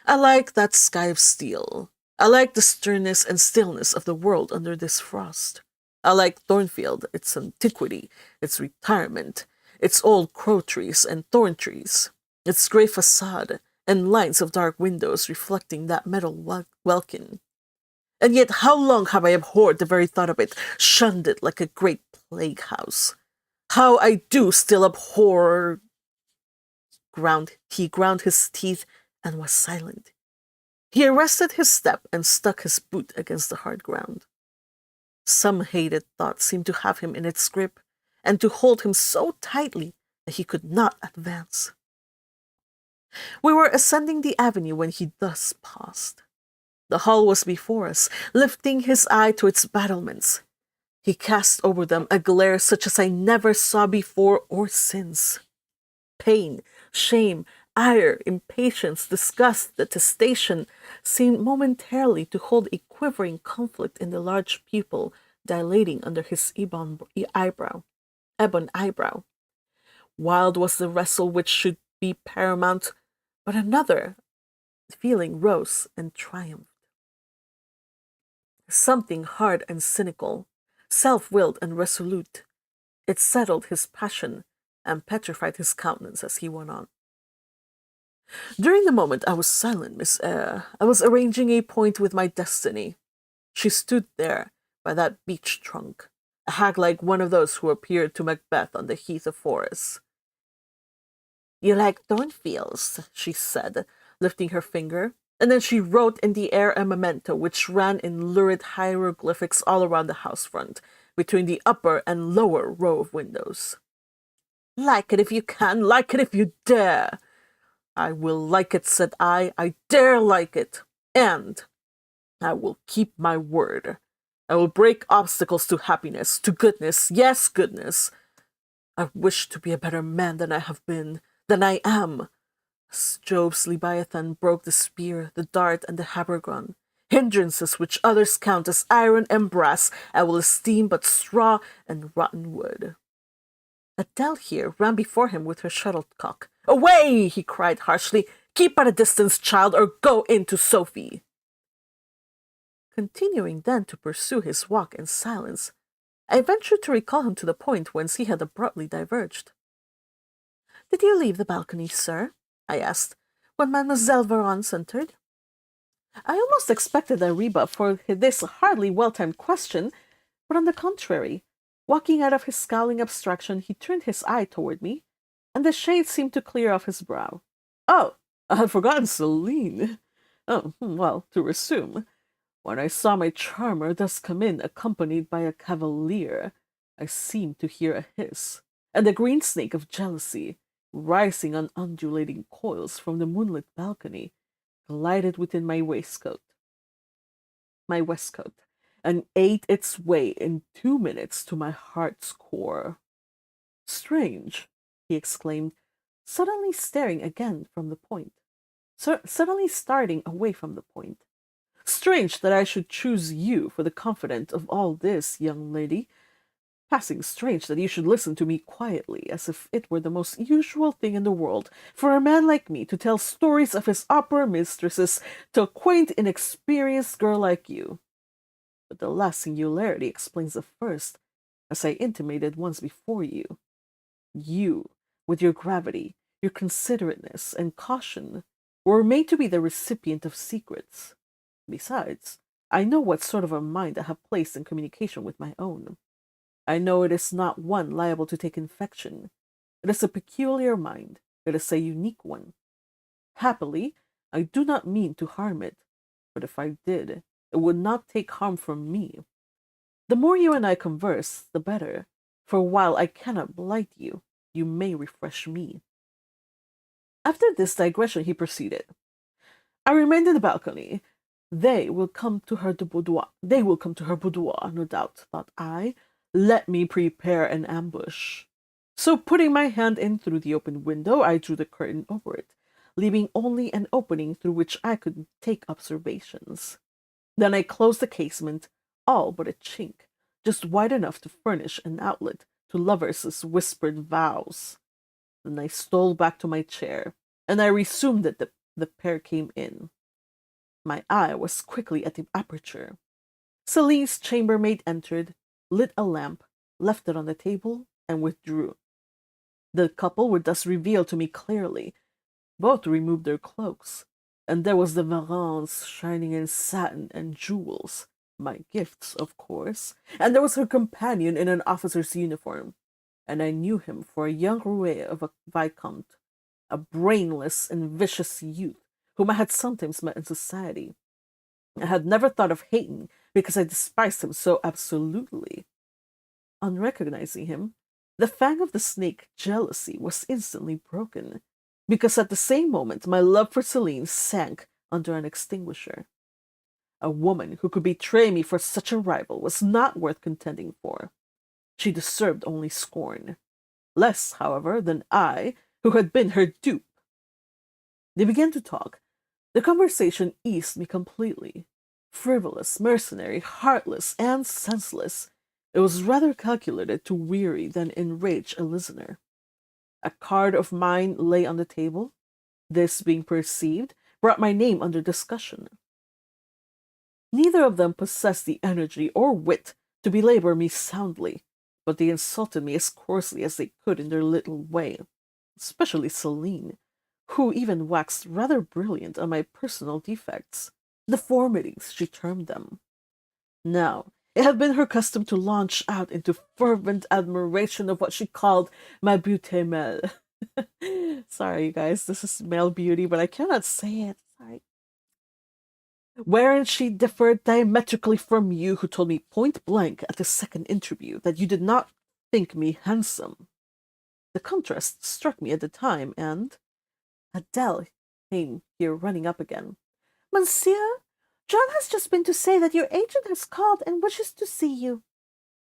I like that sky of steel. I like the sternness and stillness of the world under this frost. I like Thornfield, its antiquity, its retirement, its old crow trees and thorn trees, its grey facade, and lines of dark windows reflecting that metal welkin. And yet how long have I abhorred the very thought of it, shunned it like a great plague house. How I do still abhor... He ground his teeth and was silent. He arrested his step and stuck his boot against the hard ground. Some hated thought seemed to have him in its grip, and to hold him so tightly that he could not advance. We were ascending the avenue when he thus paused. The hall was before us, lifting his eye to its battlements. He cast over them a glare such as I never saw before or since. Pain, shame, ire, impatience, disgust, detestation seemed momentarily to hold a quivering conflict in the large pupil dilating under his ebon eyebrow. Wild was the wrestle which should be paramount, but another feeling rose and triumphed. Something hard and cynical, self-willed and resolute. It settled his passion and petrified his countenance as he went on. During the moment I was silent, Miss Eyre, I was arranging a point with my destiny. She stood there by that beech trunk, a hag like one of those who appeared to Macbeth on the heath of Forres. You like Thornfields, she said, lifting her finger, and then she wrote in the air a memento which ran in lurid hieroglyphics all around the house front, between the upper and lower row of windows. Like it if you can, like it if you dare. I will like it, said I dare like it, and I will keep my word. I will break obstacles to happiness, to goodness, yes, goodness. I wish to be a better man than I have been, than I am. As Job's Leviathan broke the spear, the dart, and the habergeon, hindrances which others count as iron and brass, I will esteem but straw and rotten wood. Adele here ran before him with her shuttlecock. Away! He cried harshly. Keep at a distance, child, or go in to Sophie. Continuing then to pursue his walk in silence, I ventured to recall him to the point whence he had abruptly diverged. Did you leave the balcony, sir? I asked, when Mademoiselle Varens entered. I almost expected a rebuff for this hardly well-timed question, but on the contrary, walking out of his scowling abstraction, he turned his eye toward me, and the shade seemed to clear off his brow. Oh, I had forgotten Celine. Oh, well, to resume. When I saw my charmer thus come in, accompanied by a cavalier, I seemed to hear a hiss, and the green snake of jealousy, rising on undulating coils from the moonlit balcony, glided within my waistcoat, and ate its way in 2 minutes to my heart's core. Strange, he exclaimed, suddenly starting away from the point. Strange that I should choose you for the confidant of all this, young lady. Passing strange that you should listen to me quietly, as if it were the most usual thing in the world for a man like me to tell stories of his opera mistresses to a quaint, inexperienced girl like you. But the last singularity explains the first, as I intimated once before you. You, with your gravity, your considerateness, and caution, were made to be the recipient of secrets. Besides, I know what sort of a mind I have placed in communication with my own. I know it is not one liable to take infection. It is a peculiar mind. It is a unique one. Happily, I do not mean to harm it, but if I did, it would not take harm from me. The more you and I converse, the better, for while I cannot blight you, you may refresh me. After this digression, he proceeded. I remained in the balcony. They will come to her boudoir. They will come to her boudoir, no doubt, thought I. Let me prepare an ambush. So putting my hand in through the open window, I drew the curtain over it, leaving only an opening through which I could take observations. Then I closed the casement, all but a chink, just wide enough to furnish an outlet to lovers' whispered vows. Then I stole back to my chair, and I resumed it. The pair came in. My eye was quickly at the aperture. Celine's chambermaid entered, lit a lamp, left it on the table, and withdrew. The couple were thus revealed to me clearly. Both removed their cloaks, and there was the Varens shining in satin and jewels, my gifts, of course, and there was her companion in an officer's uniform, and I knew him for a young roué of a viscount, a brainless and vicious youth whom I had sometimes met in society. I had never thought of hating because I despised him so absolutely. On recognizing him, the fang of the snake jealousy was instantly broken, because at the same moment my love for Celine sank under an extinguisher. A woman who could betray me for such a rival was not worth contending for. She deserved only scorn. Less, however, than I, who had been her dupe. They began to talk. The conversation eased me completely. Frivolous, mercenary, heartless, and senseless, it was rather calculated to weary than enrage a listener. A card of mine lay on the table. This, being perceived, brought my name under discussion. Neither of them possessed the energy or wit to belabor me soundly, but they insulted me as coarsely as they could in their little way, especially Celine, who even waxed rather brilliant on my personal defects, deformities she termed them. Now, it had been her custom to launch out into fervent admiration of what she called my beauté male. Sorry, you guys, this is male beauty, but I cannot say it. Sorry. Wherein she differed diametrically from you, who told me point blank at the second interview that you did not think me handsome. The contrast struck me at the time, and Adele came here running up again. Monsieur, John has just been to say that your agent has called and wishes to see you.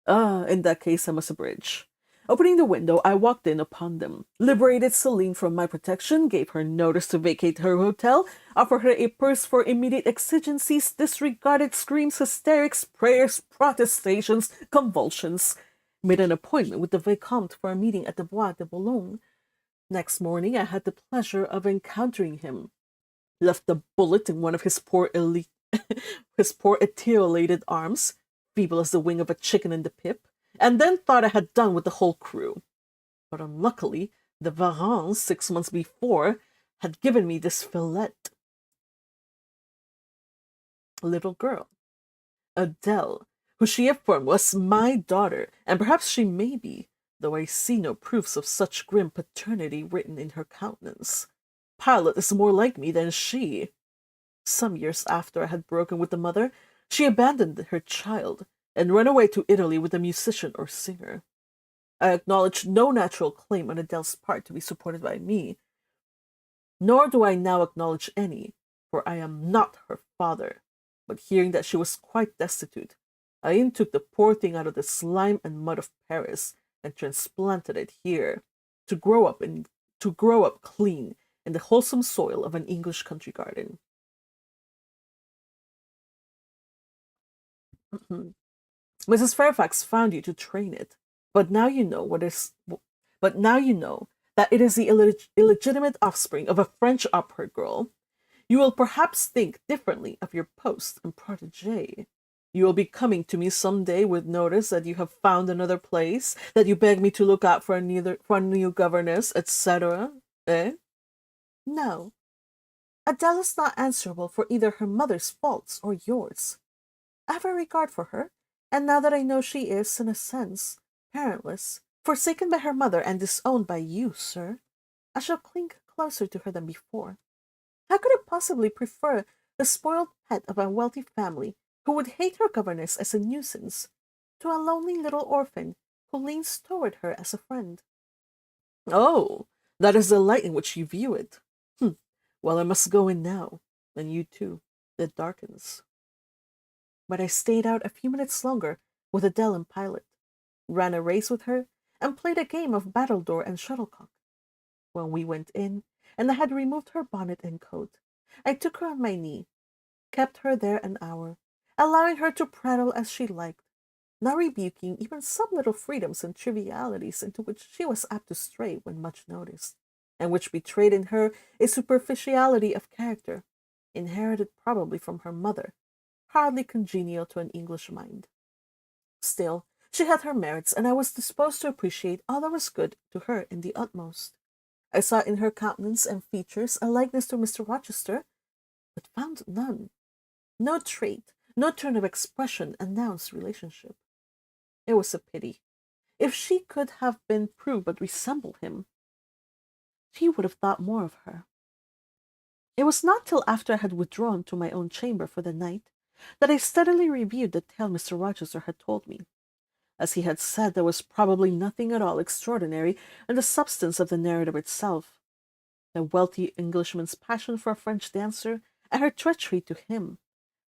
In that case, I must abridge. Opening the window, I walked in upon them, liberated Celine from my protection, gave her notice to vacate her hotel, offered her a purse for immediate exigencies, disregarded screams, hysterics, prayers, protestations, convulsions, made an appointment with the Vicomte for a meeting at the Bois de Boulogne. Next morning, I had the pleasure of encountering him, left the bullet in one of his poor etiolated arms, feeble as the wing of a chicken in the pip, and then thought I had done with the whole crew. But unluckily, the Varens, 6 months before, had given me this fillet. Little girl, Adele, who she affirmed was my daughter, and perhaps she may be, though I see no proofs of such grim paternity written in her countenance. Pilot is more like me than she. Some years after I had broken with the mother, she abandoned her child and ran away to Italy with a musician or singer. I acknowledged no natural claim on Adele's part to be supported by me, nor do I now acknowledge any, for I am not her father. But hearing that she was quite destitute, I took the poor thing out of the slime and mud of Paris and transplanted it here, to grow up clean in the wholesome soil of an English country garden. Mrs. Fairfax found you to train it, but now you know that it is the illegitimate offspring of a French opera girl. You will perhaps think differently of your post and protege. You will be coming to me some day with notice that you have found another place, that you beg me to look out for a new governess, etc. Eh? No. Adele is not answerable for either her mother's faults or yours. I have a regard for her, and now that I know she is, in a sense, parentless, forsaken by her mother and disowned by you, sir, I shall cling closer to her than before. How could I possibly prefer the spoiled pet of a wealthy family who would hate her governess as a nuisance to a lonely little orphan who leans toward her as a friend? Oh, that is the light in which you view it. Hm. Well, I must go in now, and you too. It darkens. But I stayed out a few minutes longer with Adele and Pilot, ran a race with her, and played a game of battledore and shuttlecock. When we went in, and I had removed her bonnet and coat, I took her on my knee, kept her there an hour, allowing her to prattle as she liked, not rebuking even some little freedoms and trivialities into which she was apt to stray when much noticed, and which betrayed in her a superficiality of character, inherited probably from her mother, hardly congenial to an English mind. Still, she had her merits, and I was disposed to appreciate all that was good to her in the utmost. I saw in her countenance and features a likeness to Mr. Rochester, but found none. No trait, no turn of expression announced relationship. It was a pity. If she could have been proved but resembled him, he would have thought more of her. It was not till after I had withdrawn to my own chamber for the night that I steadily reviewed the tale Mr. Rochester had told me. As he had said, there was probably nothing at all extraordinary in the substance of the narrative itself. The wealthy Englishman's passion for a French dancer and her treachery to him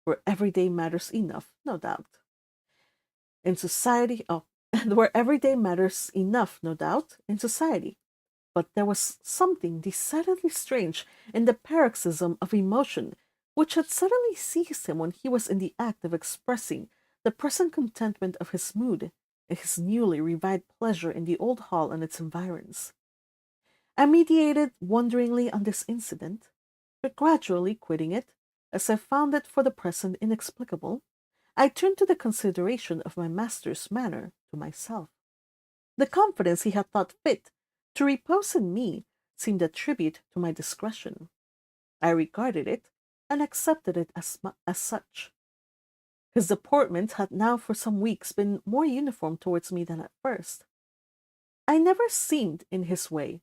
were everyday matters enough, no doubt. In society, and were everyday matters enough, no doubt, in society. But there was something decidedly strange in the paroxysm of emotion which had suddenly seized him when he was in the act of expressing the present contentment of his mood and his newly revived pleasure in the old hall and its environs. I meditated wonderingly on this incident, but gradually quitting it, as I found it for the present inexplicable, I turned to the consideration of my master's manner to myself. The confidence he had thought fit to repose in me seemed a tribute to my discretion. I regarded it and accepted it as such. His deportment had now for some weeks been more uniform towards me than at first. I never seemed in his way.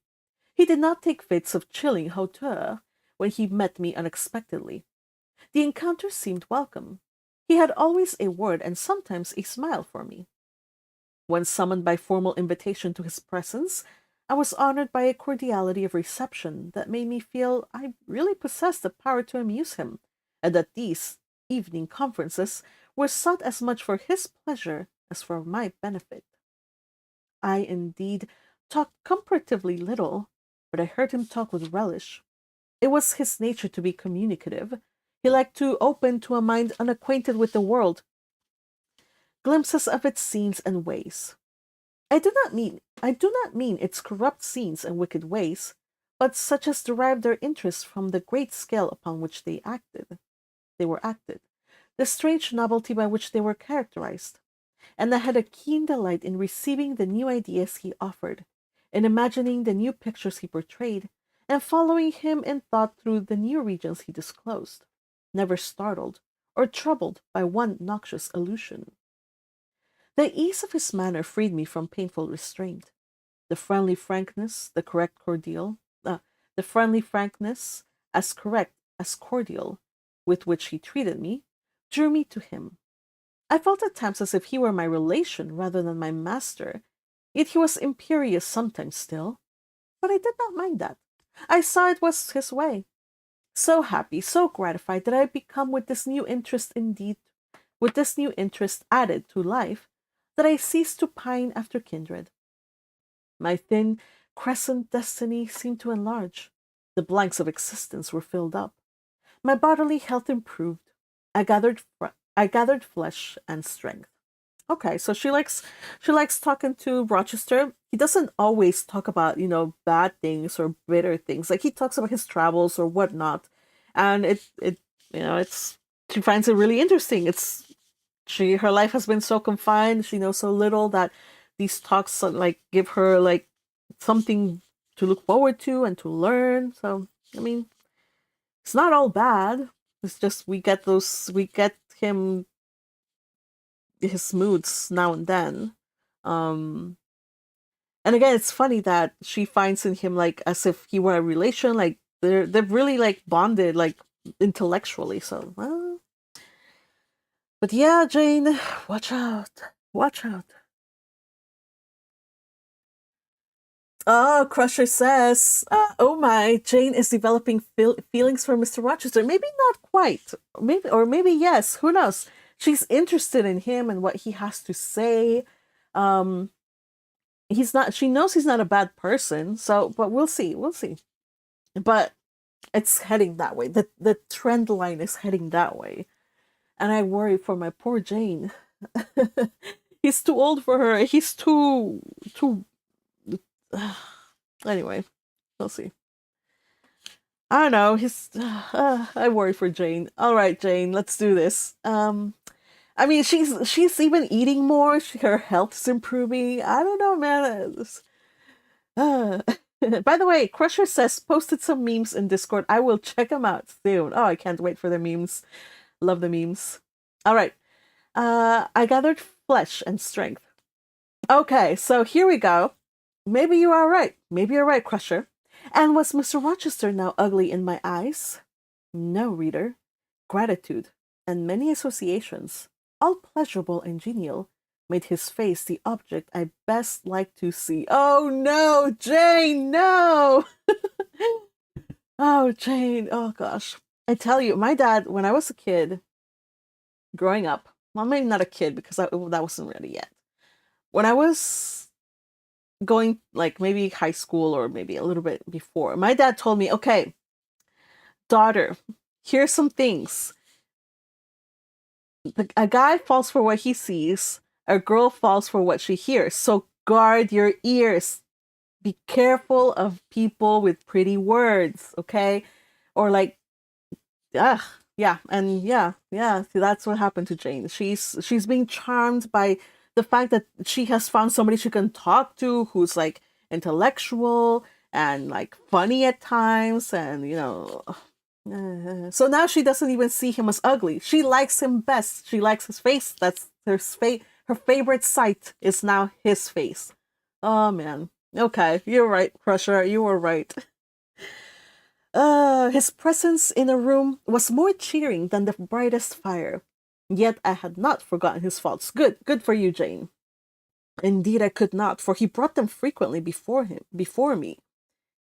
He did not take fits of chilling hauteur when he met me unexpectedly. The encounter seemed welcome. He had always a word and sometimes a smile for me. When summoned by formal invitation to his presence, I was honored by a cordiality of reception that made me feel I really possessed the power to amuse him, and that these evening conferences were sought as much for his pleasure as for my benefit. I, indeed, talked comparatively little, but I heard him talk with relish. It was his nature to be communicative. He liked to open to a mind unacquainted with the world glimpses of its scenes and ways. I do not mean its corrupt scenes and wicked ways, but such as derived their interest from the great scale upon which they were acted, the strange novelty by which they were characterized, and I had a keen delight in receiving the new ideas he offered, in imagining the new pictures he portrayed, and following him in thought through the new regions he disclosed, never startled or troubled by one noxious illusion. The ease of his manner freed me from painful restraint. The friendly frankness, the friendly frankness, as correct as cordial, with which he treated me, drew me to him. I felt at times as if he were my relation rather than my master, yet he was imperious sometimes still. But I did not mind that. I saw it was his way. So happy, so gratified that I had become with this new interest added to life, that I ceased to pine after kindred. My thin, crescent destiny seemed to enlarge. The blanks of existence were filled up. My bodily health improved. I gathered flesh and strength. Okay, so she likes talking to Rochester. He doesn't always talk about, bad things or bitter things. Like he talks about his travels or whatnot. And it's she finds it really interesting. her life has been so confined. She knows so little that these talks like give her like something to look forward to and to learn. So I mean, it's not all bad. It's just we get him his moods now and then. Um and again, it's funny that she finds in him like as if he were a relation, like they've really like bonded like intellectually. So but yeah, Jane, watch out. Watch out. Oh, Crusher says, "Oh my, Jane is developing feelings for Mr. Rochester. Maybe not quite, maybe yes. Who knows? She's interested in him and what he has to say. Um, he's not. She knows he's not a bad person. So, but we'll see. We'll see. But it's heading that way. The trend line is heading that way, and I worry for my poor Jane. He's too old for her. He's too. Anyway, we'll see. I don't know. I worry for Jane. All right, Jane, let's do this. I mean, she's even eating more. Her health is improving. I don't know, man. Uh, by the way, Crusher says posted some memes in Discord. I will check them out soon. Oh, I can't wait for the memes. Love the memes. All right. I gathered flesh and strength. Okay, so here we go. Maybe you are right. Maybe you're right, Crusher. And was Mr. Rochester now ugly in my eyes? No, reader. Gratitude and many associations, all pleasurable and genial, made his face the object I best liked to see. Oh no, Jane, no! Oh, Jane, oh gosh. I tell you, my dad, when I was a kid, growing up, well, maybe not a kid because that wasn't ready yet. When I was going like maybe high school or maybe a little bit before, my dad told me, okay, daughter, here's some things. A guy falls for what he sees, a girl falls for what she hears. So guard your ears. Be careful of people with pretty words, okay? Or like, yeah, and yeah. See, that's what happened to Jane. She's being charmed by the fact that she has found somebody she can talk to who's like intellectual and like funny at times, and so now she doesn't even see him as ugly. She likes him best. She likes his face. That's her her favorite sight is now his face. Oh man. Okay, you're right, Crusher. You were right. His presence in a room was more cheering than the brightest fire. Yet I had not forgotten his faults. Good for you, Jane. Indeed, I could not, for he brought them frequently before me.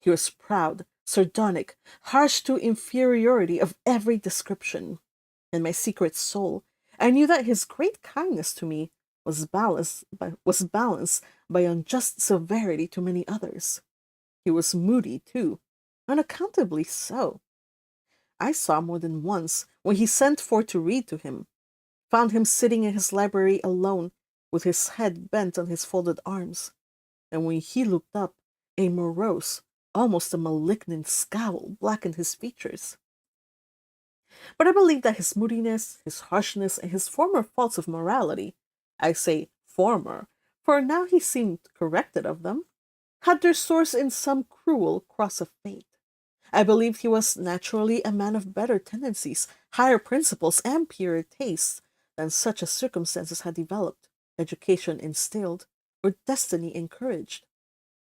He was proud, sardonic, harsh to inferiority of every description. In my secret soul, I knew that his great kindness to me was balanced by unjust severity to many others. He was moody, too, unaccountably so. I saw more than once, when he sent for to read to him, found him sitting in his library alone, with his head bent on his folded arms, and when he looked up, a morose, almost a malignant scowl blackened his features. But I believe that his moodiness, his harshness, and his former faults of morality, I say former, for now he seemed corrected of them, had their source in some cruel cross of fate. I believed he was naturally a man of better tendencies, higher principles, and purer tastes than such as circumstances had developed, education instilled, or destiny encouraged.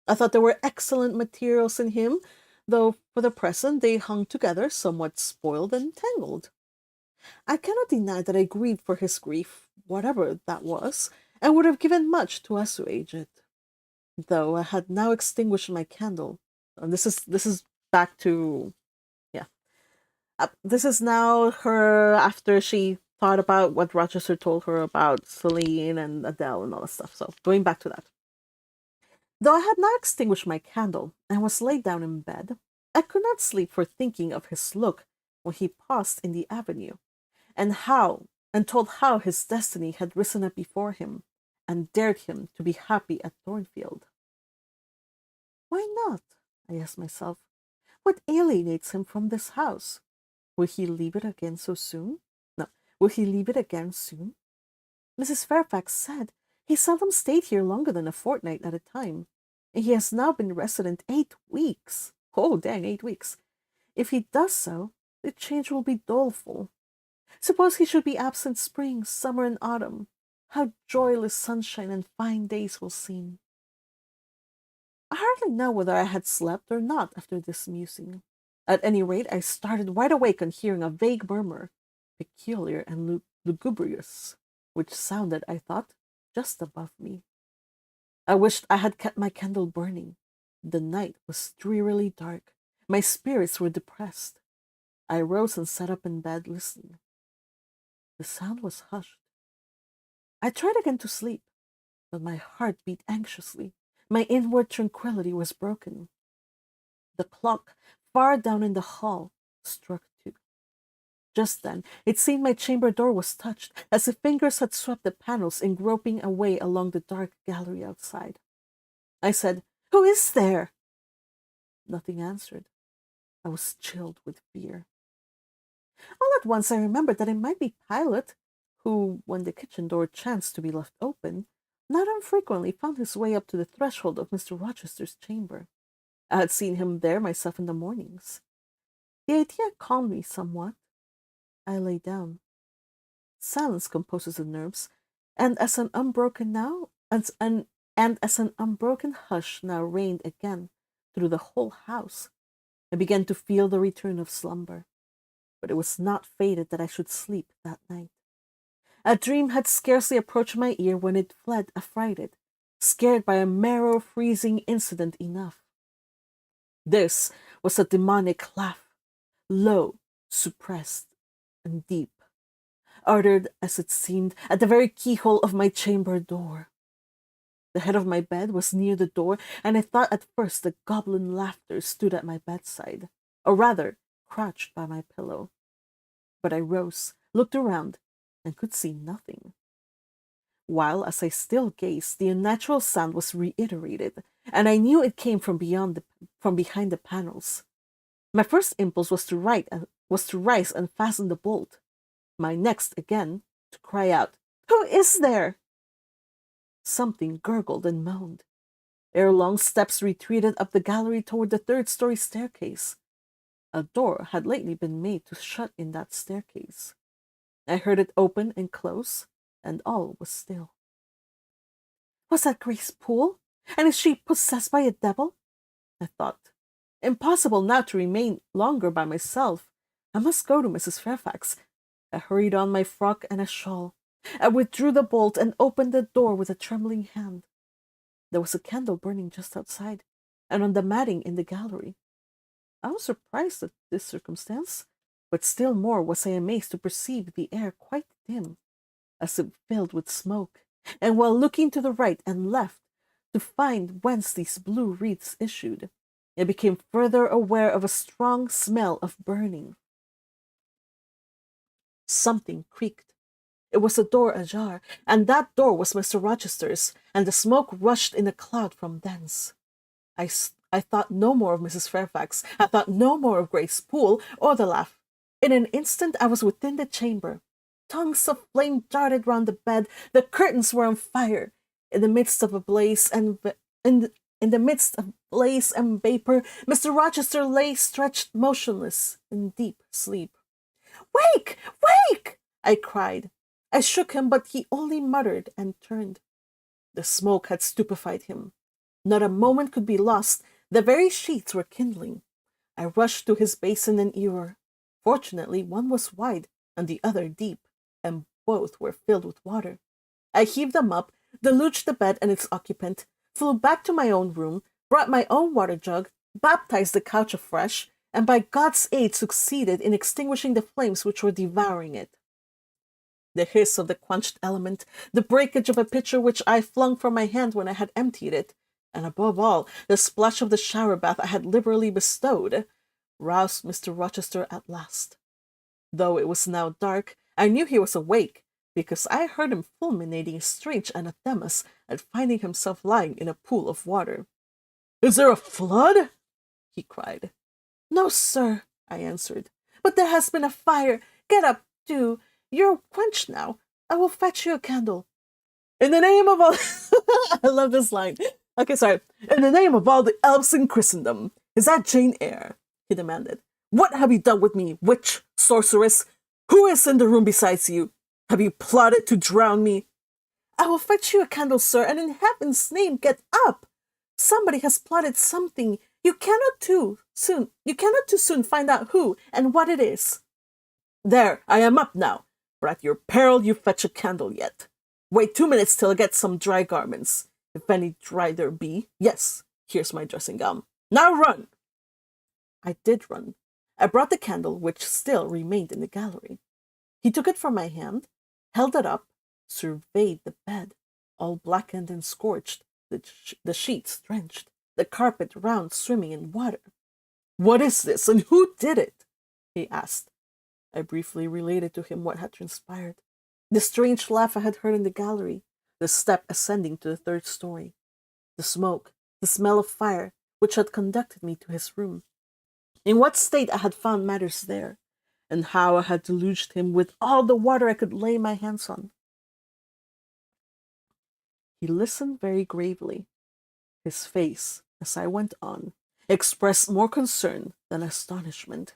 I thought there were excellent materials in him, though for the present they hung together somewhat spoiled and tangled. I cannot deny that I grieved for his grief, whatever that was, and would have given much to assuage it. Though I had now extinguished my candle, and this is back to yeah. This is now her after she thought about what Rochester told her about Celine and Adele and all that stuff. So going back to that. Though I had not extinguished my candle and was laid down in bed, I could not sleep for thinking of his look when he paused in the avenue, and told how his destiny had risen up before him, and dared him to be happy at Thornfield. Why not? I asked myself. What alienates him from this house? Will he leave it again so soon? No, will he leave it again soon? Mrs. Fairfax said he seldom stayed here longer than a fortnight at a time, and he has now been resident 8 weeks. Oh, dang, 8 weeks. If he does so, the change will be doleful. Suppose he should be absent spring, summer, and autumn. How joyless sunshine and fine days will seem. I hardly know whether I had slept or not after this musing. At any rate, I started wide awake on hearing a vague murmur, peculiar and lugubrious, which sounded, I thought, just above me. I wished I had kept my candle burning. The night was drearily dark. My spirits were depressed. I rose and sat up in bed, listening. The sound was hushed. I tried again to sleep, but my heart beat anxiously. My inward tranquillity was broken. The clock, far down in the hall, struck 2. Just then, it seemed my chamber door was touched, as if fingers had swept the panels in groping a way along the dark gallery outside. I said, "Who is there?" Nothing answered. I was chilled with fear. All at once I remembered that it might be Pilot, who, when the kitchen door chanced to be left open, not unfrequently found his way up to the threshold of Mr. Rochester's chamber. I had seen him there myself in the mornings. The idea calmed me somewhat. I lay down. Silence composes the nerves, and as an unbroken hush now reigned again through the whole house, I began to feel the return of slumber. But it was not fated that I should sleep that night. A dream had scarcely approached my ear when it fled affrighted, scared by a marrow-freezing incident enough. This was a demonic laugh, low, suppressed, and deep, uttered, as it seemed, at the very keyhole of my chamber door. The head of my bed was near the door, and I thought at first the goblin laughter stood at my bedside, or rather, crouched by my pillow. But I rose, looked around, and could see nothing. While, as I still gazed, the unnatural sound was reiterated, and I knew it came from behind the panels. My first impulse was to rise and fasten the bolt. My next, again, to cry out, "Who is there?" Something gurgled and moaned. Ere long, steps retreated up the gallery toward the third-story staircase. A door had lately been made to shut in that staircase. I heard it open and close, and all was still. Was that Grace Poole? And is she possessed by a devil? I thought. Impossible now to remain longer by myself. I must go to Mrs. Fairfax. I hurried on my frock and a shawl. I withdrew the bolt and opened the door with a trembling hand. There was a candle burning just outside, and on the matting in the gallery. I was surprised at this circumstance, but still more was I amazed to perceive the air quite dim, as if filled with smoke, and while looking to the right and left to find whence these blue wreaths issued, I became further aware of a strong smell of burning. Something creaked. It was a door ajar, and that door was Mr. Rochester's, and the smoke rushed in a cloud from thence. I thought no more of Mrs. Fairfax. I thought no more of Grace Poole or the laugh. In an instant I was within the chamber. Tongues of flame darted round the bed. The curtains were on fire. In the midst of blaze and vapor, Mr. Rochester lay stretched motionless in deep sleep. "Wake! Wake!" I cried. I shook him, but he only muttered and turned. The smoke had stupefied him. Not a moment could be lost. The very sheets were kindling. I rushed to his basin and ewer. Fortunately, one was wide and the other deep, and both were filled with water. I heaved them up, deluged the bed and its occupant, flew back to my own room, brought my own water jug, baptized the couch afresh, and by God's aid succeeded in extinguishing the flames which were devouring it. The hiss of the quenched element, the breakage of a pitcher which I flung from my hand when I had emptied it, and above all, the splash of the shower bath I had liberally bestowed, roused Mr. Rochester at last. Though it was now dark, I knew he was awake, because I heard him fulminating strange anathemas at finding himself lying in a pool of water. "Is there a flood?" he cried. "No, sir," I answered, "but there has been a fire. Get up, do. You're quenched now. I will fetch you a candle. In the name of all... I love this line. Okay, sorry. In the name of all the elves in Christendom, is that Jane Eyre? He demanded. What have you done with me, witch, sorceress? Who is in the room besides you? Have you plotted to drown me? I will fetch you a candle, sir, and in heaven's name, get up! Somebody has plotted something. You cannot too soon find out who and what it is. There, I am up now, for at your peril you fetch a candle yet. Wait 2 minutes till I get some dry garments, if any dry there be. Yes, here's my dressing gown. Now run! I did run. I brought the candle, which still remained in the gallery. He took it from my hand, held it up, surveyed the bed, all blackened and scorched, the sheets drenched, the carpet round swimming in water. What is this, and who did it? He asked. I briefly related to him what had transpired. The strange laugh I had heard in the gallery, the step ascending to the 3rd story, the smoke, the smell of fire, which had conducted me to his room, in what state I had found matters there, and how I had deluged him with all the water I could lay my hands on. He listened very gravely. His face, as I went on, expressed more concern than astonishment.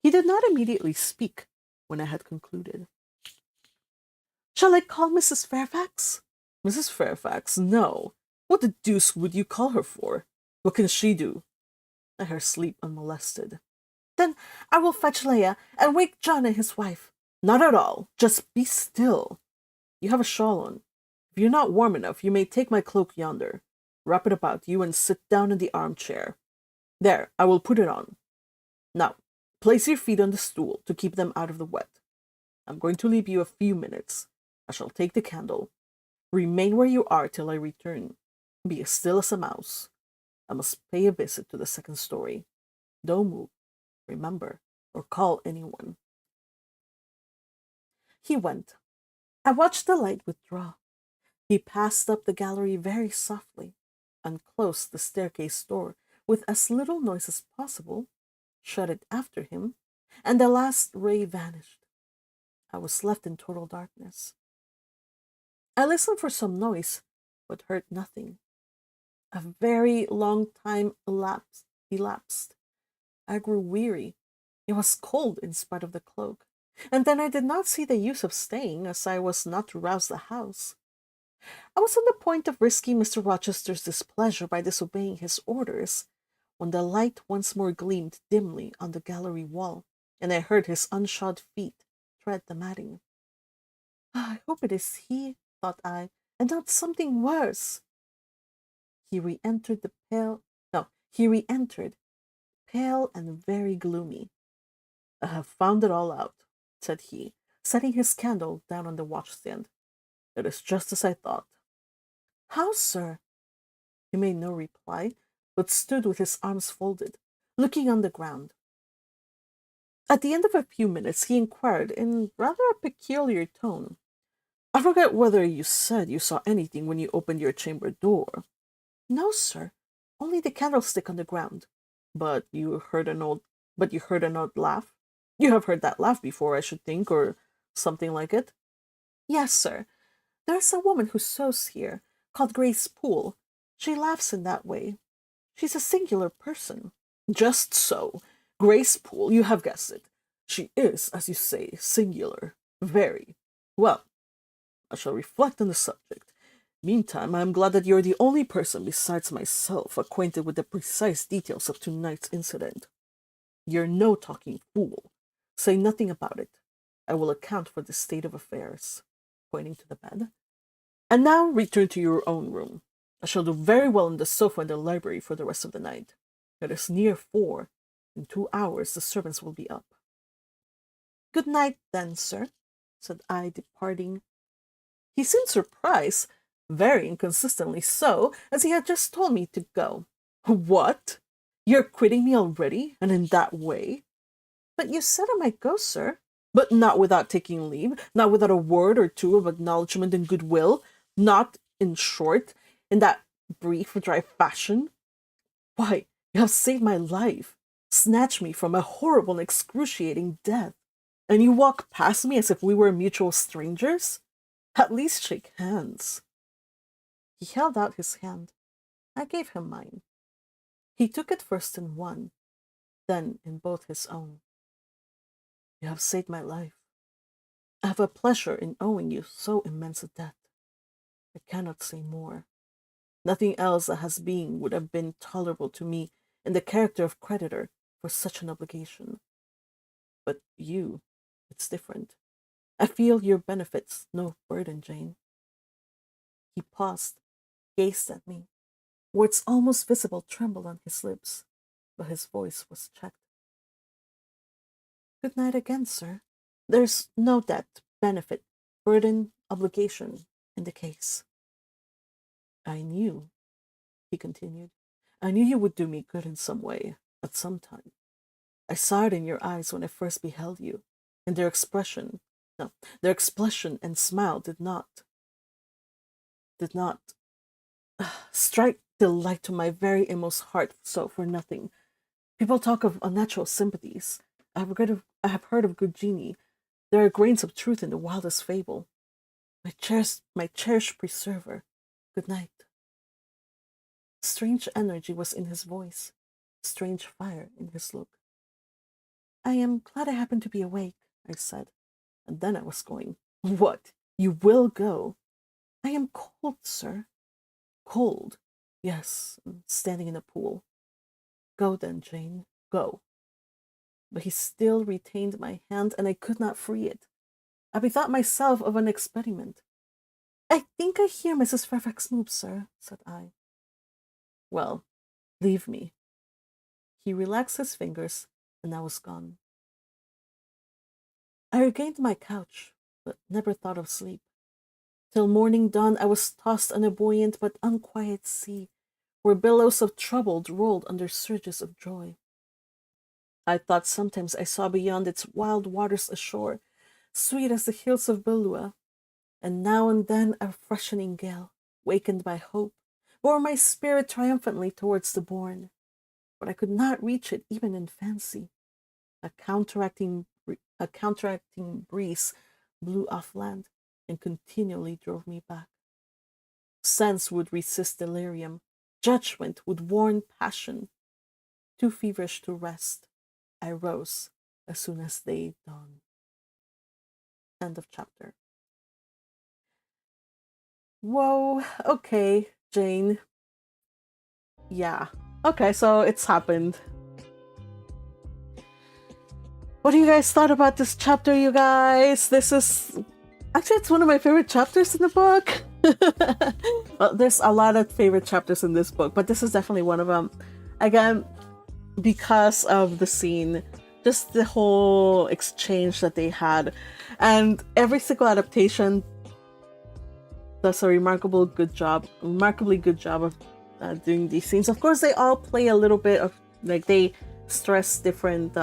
He did not immediately speak when I had concluded. Shall I call Mrs. Fairfax? Mrs. Fairfax? No. What the deuce would you call her for? What can she do? Let her sleep unmolested. Then I will fetch Leah and wake John and his wife. Not at all. Just be still. You have a shawl on. If you're not warm enough, you may take my cloak yonder. Wrap it about you and sit down in the armchair. There, I will put it on. Now, place your feet on the stool to keep them out of the wet. I'm going to leave you a few minutes. I shall take the candle. Remain where you are till I return. Be as still as a mouse. I must pay a visit to the 2nd story. Don't move, remember, or call anyone. He went. I watched the light withdraw. He passed up the gallery very softly, unclosed the staircase door with as little noise as possible, shut it after him, and the last ray vanished. I was left in total darkness. I listened for some noise, but heard nothing. A very long time elapsed. I grew weary. It was cold in spite of the cloak, and then I did not see the use of staying, as I was not to rouse the house. I was on the point of risking Mr. Rochester's displeasure by disobeying his orders, when the light once more gleamed dimly on the gallery wall, and I heard his unshod feet tread the matting. I hope it is he, thought I, and not something worse. He re-entered, pale and very gloomy. I have found it all out, said he, setting his candle down on the washstand. It is just as I thought. How, sir? He made no reply, but stood with his arms folded, looking on the ground. At the end of a few minutes, he inquired in rather a peculiar tone, I forget whether you said you saw anything when you opened your chamber door. No, sir, only the candlestick on the ground. But you heard an odd laugh? You have heard that laugh before, I should think, or something like it. Yes, sir. There is a woman who sews here, called Grace Poole. She laughs in that way. She's a singular person. Just so. Grace Poole, you have guessed it. She is, as you say, singular. Very. Well, I shall reflect on the subject. Meantime, I am glad that you are the only person besides myself acquainted with the precise details of tonight's incident. You're no talking fool. Say nothing about it. I will account for the state of affairs, pointing to the bed. And now return to your own room. I shall do very well on the sofa in the library for the rest of the night. It is near 4. In 2 hours the servants will be up. Good night, then, sir, said I, departing. He seemed surprised, very inconsistently so, as he had just told me to go. What? You're quitting me already, and in that way? But you said I might go, sir. But not without taking leave, not without a word or two of acknowledgment and goodwill, not, in short, in that brief, dry fashion? Why, you have saved my life, snatched me from a horrible and excruciating death, and you walk past me as if we were mutual strangers? At least shake hands. He held out his hand. I gave him mine. He took it first in one, then in both his own. You have saved my life. I have a pleasure in owing you so immense a debt. I cannot say more. Nothing else that has been would have been tolerable to me in the character of creditor for such an obligation. But you, it's different. I feel your benefits no burden, Jane. He paused, gazed at me. Words almost visible trembled on his lips, but his voice was checked. Good night again, sir. There's no debt, benefit, burden, obligation in the case. I knew, he continued. I knew you would do me good in some way, at some time. I saw it in your eyes when I first beheld you, and their expression and smile did not strike delight to my very inmost heart, so for nothing. People talk of unnatural sympathies. I have heard of good genii. There are grains of truth in the wildest fable. My cherished preserver. Good night. Strange energy was in his voice, strange fire in his look. I am glad I happened to be awake, I said, and then I was going. What? You will go? I am cold, sir. Cold? Yes, standing in a pool. Go then, Jane, go. But he still retained my hand, and I could not free it. I bethought myself of an experiment. I think I hear Mrs. Fairfax move, sir, said I. Well, leave me. He relaxed his fingers, and I was gone. I regained my couch, but never thought of sleep. Till morning dawn I was tossed on a buoyant but unquiet sea, where billows of trouble rolled under surges of joy. I thought sometimes I saw beyond its wild waters a shore, sweet as the hills of Belua, and now and then a freshening gale, wakened by hope, bore my spirit triumphantly towards the bourne. But I could not reach it even in fancy. A counteracting breeze blew off land and continually drove me back. Sense would resist delirium. Judgment would warn passion. Too feverish to rest, I rose as soon as day dawned. End of chapter. Whoa, okay, Jane. Yeah. Okay, so it's happened. What do you guys thought about this chapter, you guys? This is... Actually, it's one of my favorite chapters in the book. Well, there's a lot of favorite chapters in this book, but this is definitely one of them. Again, because of the scene, just the whole exchange that they had. And every single adaptation does a remarkably good job of doing these scenes. Of course, they all play a little bit of, like, they stress different,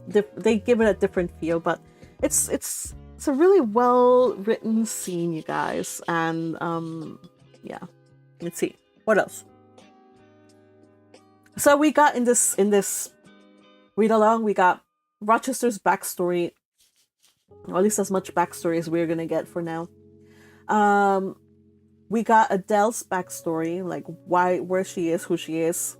they give it a different feel, but it's a really well written scene, you guys. And yeah, let's see what else. So we got in this read along, we got Rochester's backstory, or at least as much backstory as we're gonna get for now. We got Adele's backstory, like where she is, who she is,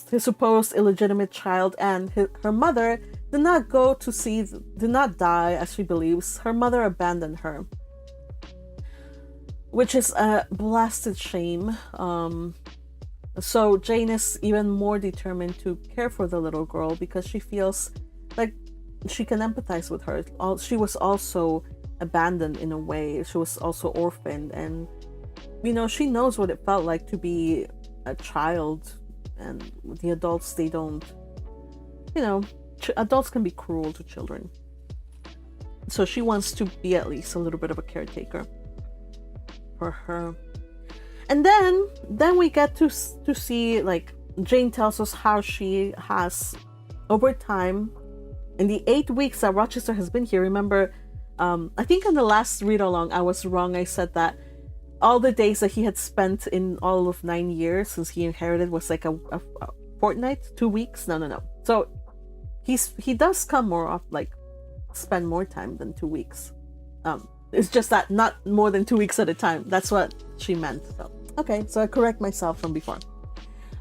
his supposed illegitimate child, and her mother did not die as she believes. Her mother abandoned her, which is a blasted shame. So Jane is even more determined to care for the little girl because she feels like she can empathize with her. She was also abandoned in a way. She was also orphaned, and she knows what it felt like to be a child. And the adults, they don't, adults can be cruel to children. So she wants to be at least a little bit of a caretaker for her. And then we get to see, like, Jane tells us how she has, over time, in the 8 weeks that Rochester has been here. Remember, I think in the last read along, I was wrong. I said that all the days that he had spent in all of 9 years since he inherited was like a fortnight, 2 weeks. No. So he does come more off, like, spend more time than 2 weeks. It's just that not more than 2 weeks at a time. That's what she meant. So, okay, so I correct myself from before.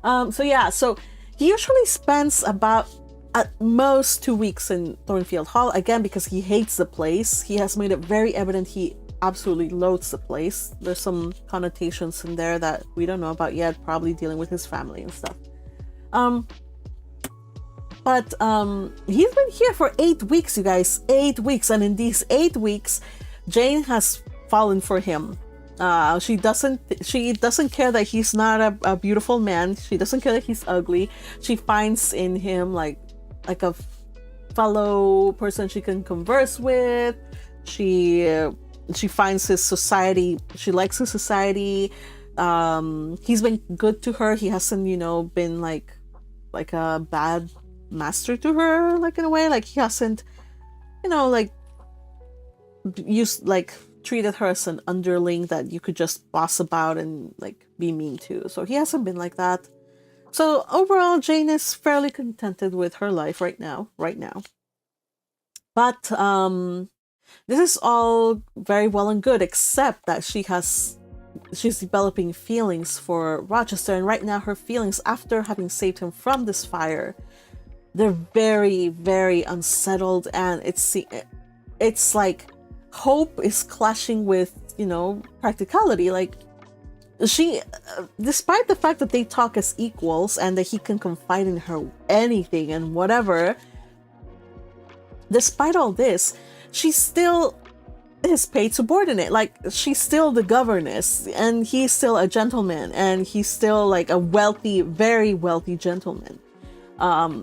So yeah, so he usually spends about at most 2 weeks in Thornfield Hall, again because he hates the place. He has made it very evident he absolutely loathes the place. There's some connotations in there that we don't know about yet, probably dealing with his family and stuff. But he's been here for 8 weeks, you guys. 8 weeks, and in these 8 weeks, Jane has fallen for him. She doesn't care that he's not a beautiful man. She doesn't care that he's ugly. She finds in him like a fellow person she can converse with. She finds his society. She likes his society. He's been good to her. He hasn't, been like a bad master to her, like in a way. Like he hasn't, treated her as an underling that you could just boss about and like be mean to. So he hasn't been like that. So overall, Jane is fairly contented with her life right now. But this is all very well and good, except that she's developing feelings for Rochester, and right now her feelings, after having saved him from this fire, they're very, very unsettled, and it's like hope is clashing with, practicality. Like she, despite the fact that they talk as equals and that he can confide in her anything and whatever, despite all this, she's still his paid subordinate. Like she's still the governess, and he's still a gentleman, and he's still like a wealthy, very wealthy gentleman.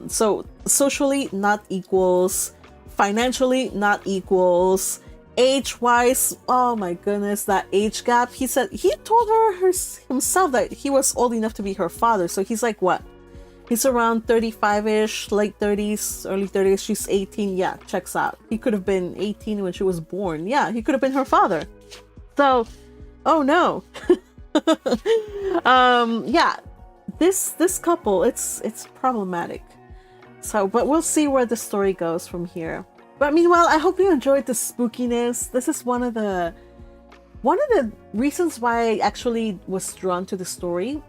So socially not equals, financially not equals, age-wise, oh my goodness, that age gap. He said he told her himself that he was old enough to be her father. So he's like, what? He's around 35-ish, late 30s, early 30s. She's 18. Yeah, checks out. He could have been 18 when she was born. Yeah, he could have been her father. So, oh no. Yeah, this couple, it's problematic. So, but we'll see where the story goes from here. But meanwhile, I hope you enjoyed the spookiness. This is one of the reasons why I actually was drawn to the story.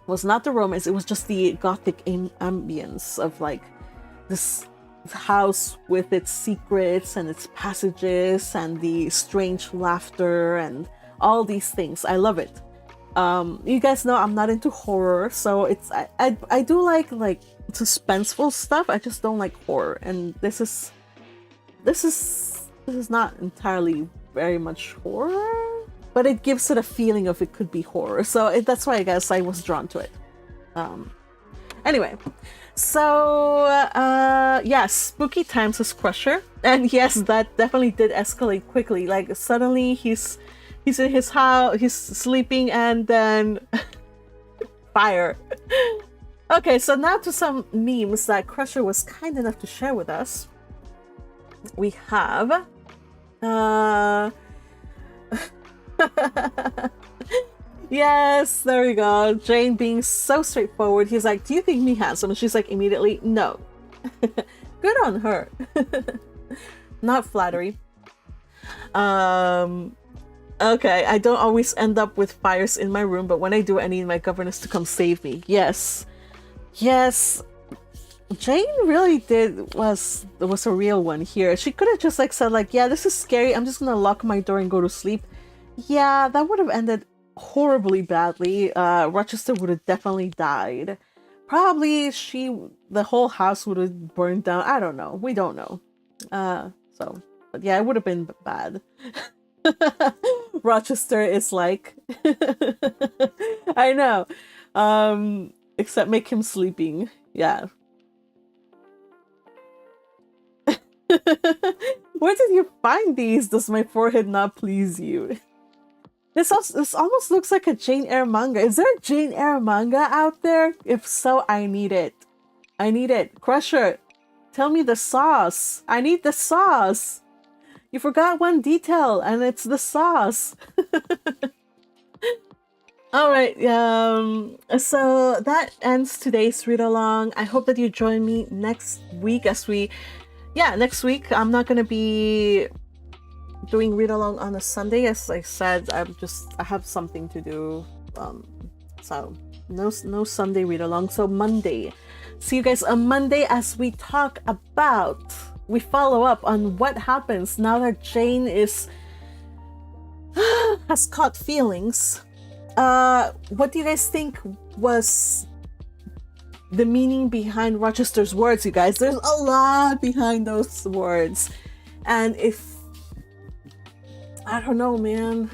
Was not the romance, it was just the gothic ambience of like this house with its secrets and its passages and the strange laughter and all these things. I love it. You guys know I'm not into horror, so I do like suspenseful stuff. I just don't like horror, and this is not entirely very much horror, but it gives it a feeling of it could be horror. So that's why I guess I was drawn to it. Anyway, so yes, spooky times with Crusher, and yes, that definitely did escalate quickly. Like suddenly he's in his house, he's sleeping, and then fire. Okay, so now to some memes that Crusher was kind enough to share with us. We have yes, there we go. Jane being so straightforward. He's like, do you think me handsome? And she's like, immediately, no. Good on her. Not flattery. Okay, I don't always end up with fires in my room, but when I do, I need my governess to come save me. Yes. Jane really was a real one here. She could have just like said like, yeah, this is scary, I'm just gonna lock my door and go to sleep. Yeah, that would have ended horribly badly. Rochester would have definitely died. Probably the whole house would have burned down. I don't know. We don't know. So, but yeah, it would have been bad. Rochester is like, I know. Except make him sleeping. Yeah. Where did you find these? Does my forehead not please you? This almost looks like a Jane Eyre manga. Is there a Jane Eyre manga out there? If so, I need it. Crusher, tell me the sauce. I need the sauce. You forgot one detail, and it's the sauce. Alright, so that ends today's read-along. I hope that you join me next week next week. I'm not gonna be doing read along on a Sunday. As I said, I have something to do. So no Sunday read along. So Monday. See you guys on Monday as we follow up on what happens now that Jane has caught feelings. What do you guys think was the meaning behind Rochester's words, you guys? There's a lot behind those words. And I don't know, man.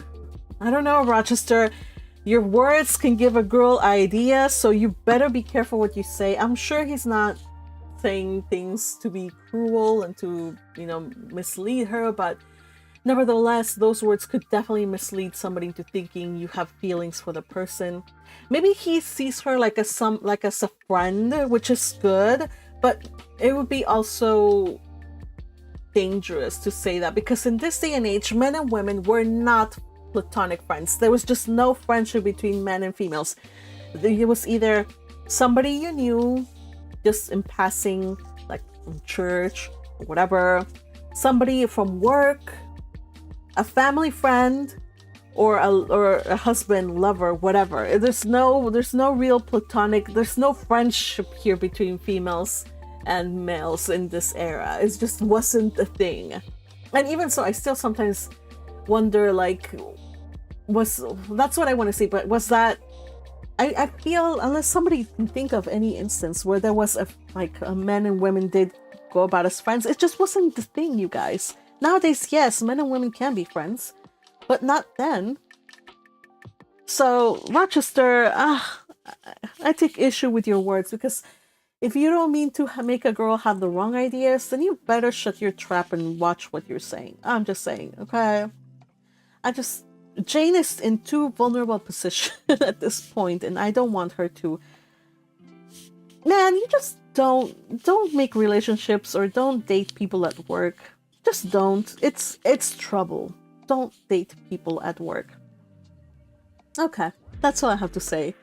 I don't know, Rochester. Your words can give a girl ideas, so you better be careful what you say. I'm sure he's not saying things to be cruel and to, mislead her, but nevertheless, those words could definitely mislead somebody into thinking you have feelings for the person. Maybe he sees her like as a friend, which is good, but it would be also dangerous to say that, because in this day and age, men and women were not platonic friends. There was just no friendship between men and females. It was either somebody you knew just in passing, like from church or whatever, somebody from work, a family friend, or a husband, lover, whatever. There's no real platonic, there's no friendship here between females and males in this era. It just wasn't a thing. And even so, I still sometimes wonder, like, that's what I want to say, but was that, I feel, unless somebody can think of any instance where there was a men and women did go about as friends, it just wasn't the thing, you guys. Nowadays, yes, men and women can be friends, but not then. So, Rochester, I take issue with your words, because if you don't mean to make a girl have the wrong ideas, then you better shut your trap and watch what you're saying. I'm just saying, okay? Jane is in too vulnerable position at this point, and I don't want her to. Man, you just don't make relationships or don't date people at work. Just don't. It's trouble. Don't date people at work. Okay, that's all I have to say.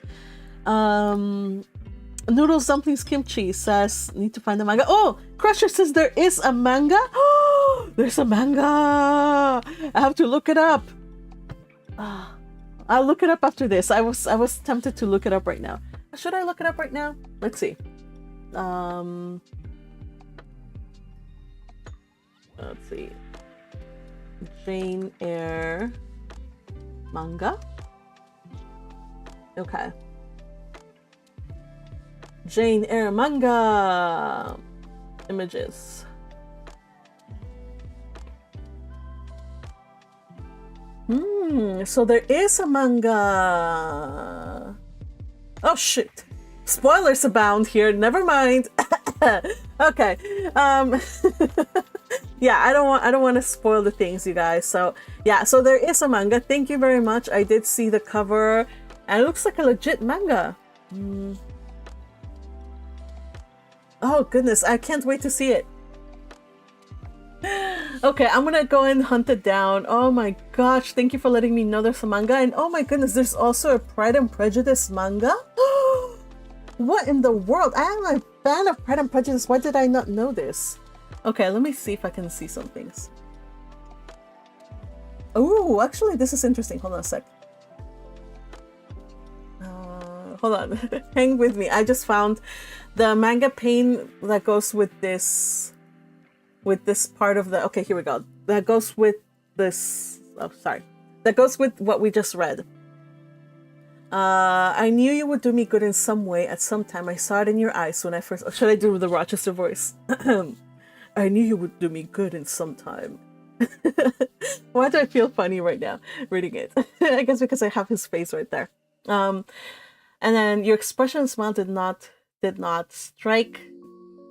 Noodles, dumplings, kimchi says need to find the manga. Oh, Crusher says there is a manga. Oh, there's a manga. I have to look it up. I'll look it up after this. I was tempted to look it up right now. Should I look it up right now? Let's see. Let's see. Jane Eyre manga. Okay. Jane Eyre manga images. So there is a manga. Oh shit. Spoilers abound here. Never mind. Okay. Yeah, I don't want to spoil the things, you guys. So yeah, so there is a manga. Thank you very much. I did see the cover and it looks like a legit manga. Oh goodness, I can't wait to see it. Okay, I'm gonna go and hunt it down. Oh my gosh, thank you for letting me know there's a manga. And oh my goodness, there's also a Pride and Prejudice manga. What in the world? I am a fan of Pride and Prejudice. Why did I not know this? Okay, let me see if I can see some things. Oh, actually, this is interesting. Hold on a sec. Hold on. Hang with me. I just found the manga pane that goes with this part of the... Okay, here we go. That goes with this... Oh, sorry. That goes with what we just read. I knew you would do me good in some way at some time. I saw it in your eyes when I first... Should I do the Rochester voice? I knew you would do me good in some time. Why do I feel funny right now reading it? I guess because I have his face right there. And then your expression and smile did not strike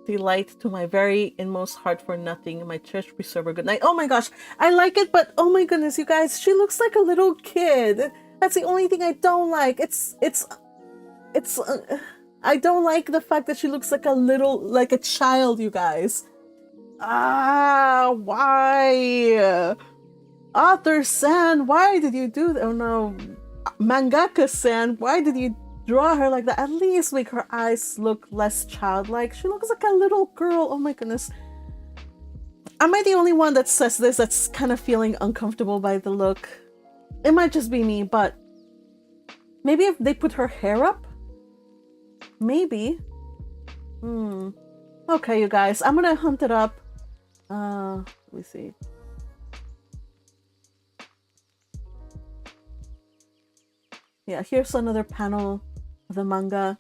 delight to my very inmost heart for nothing. My church preserver, good night. Oh my gosh, I like it, but oh my goodness, you guys, she looks like a little kid. That's the only thing I don't like. I don't like the fact that she looks like a child, you guys. Why? Author-san, why did you do that? Oh no. Mangaka-san, why did you draw her like that? At least make her eyes look less childlike. She looks like a little girl. Oh my goodness. Am I the only one that says this that's kind of feeling uncomfortable by the look? It might just be me, but maybe if they put her hair up? Maybe. Okay, you guys, I'm gonna hunt it up. Let me see. Yeah, here's another panel of the manga.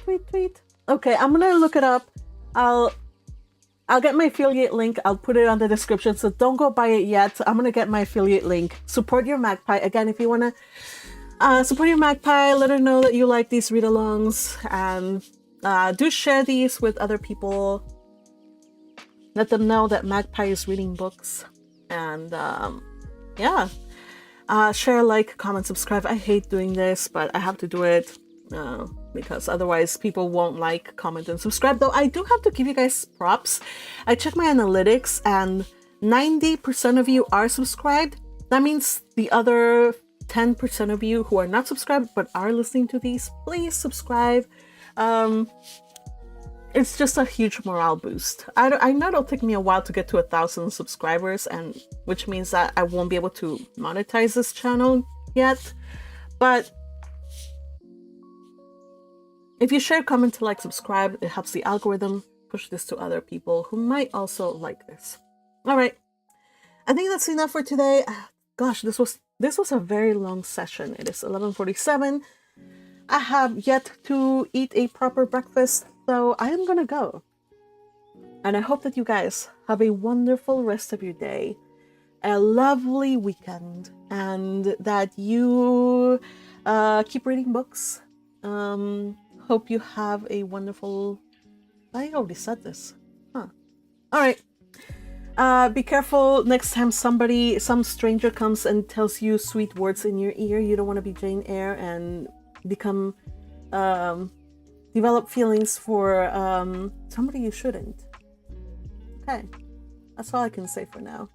Tweet. Okay, I'm gonna look it up. I'll get my affiliate link. I'll put it on the description, so don't go buy it yet. I'm gonna get my affiliate link. Support your magpie. Again, if you wanna support your magpie, let her know that you like these read-alongs, and do share these with other people. Let them know that Magpie is reading books. And yeah, share, like, comment, subscribe. I hate doing this, but I have to do it because otherwise people won't like, comment, and subscribe. Though I do have to give you guys props. I check my analytics and 90% of you are subscribed. That means the other 10% of you who are not subscribed but are listening to these, please subscribe. It's just a huge morale boost. I know it'll take me a while to get to 1,000 subscribers, and which means that I won't be able to monetize this channel yet. But if you share, comment, like, subscribe, it helps the algorithm push this to other people who might also like this. All right, I think that's enough for today. Gosh, this was a very long session. It is 11:47. I have yet to eat a proper breakfast, so I am gonna go. And I hope that you guys have a wonderful rest of your day, a lovely weekend, and that you keep reading books. Hope you have a wonderful... I already said this. Huh. All right. Be careful next time some stranger comes and tells you sweet words in your ear. You don't want to be Jane Eyre and become develop feelings for somebody you shouldn't. Okay, that's all I can say for now.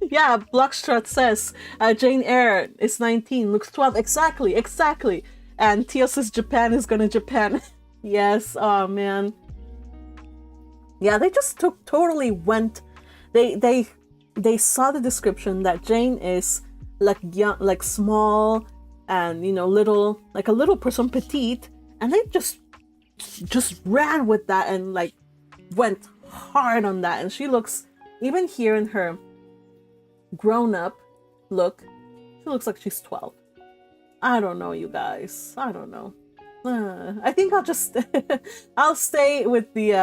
Yeah, Blockstrut says Jane Eyre is 19, looks 12. Exactly. And Tio says Japan is gonna Japan. Yes. Oh man. Yeah, they just totally went. They saw the description that Jane is like young, like small, and, you know, little, like a little person, petite, and they just ran with that and like went hard on that. And she looks, even here in her grown up look, she looks like she's 12. I don't know, you guys. I don't know. I think I'll just I'll stay with the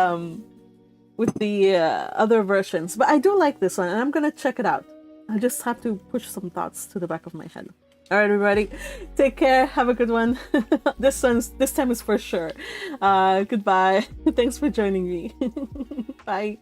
other versions, but I do like this one and I'm gonna check it out. I just have to push some thoughts to the back of my head. All right, everybody, take care, have a good one. This time is for sure. Goodbye. Thanks for joining me. Bye.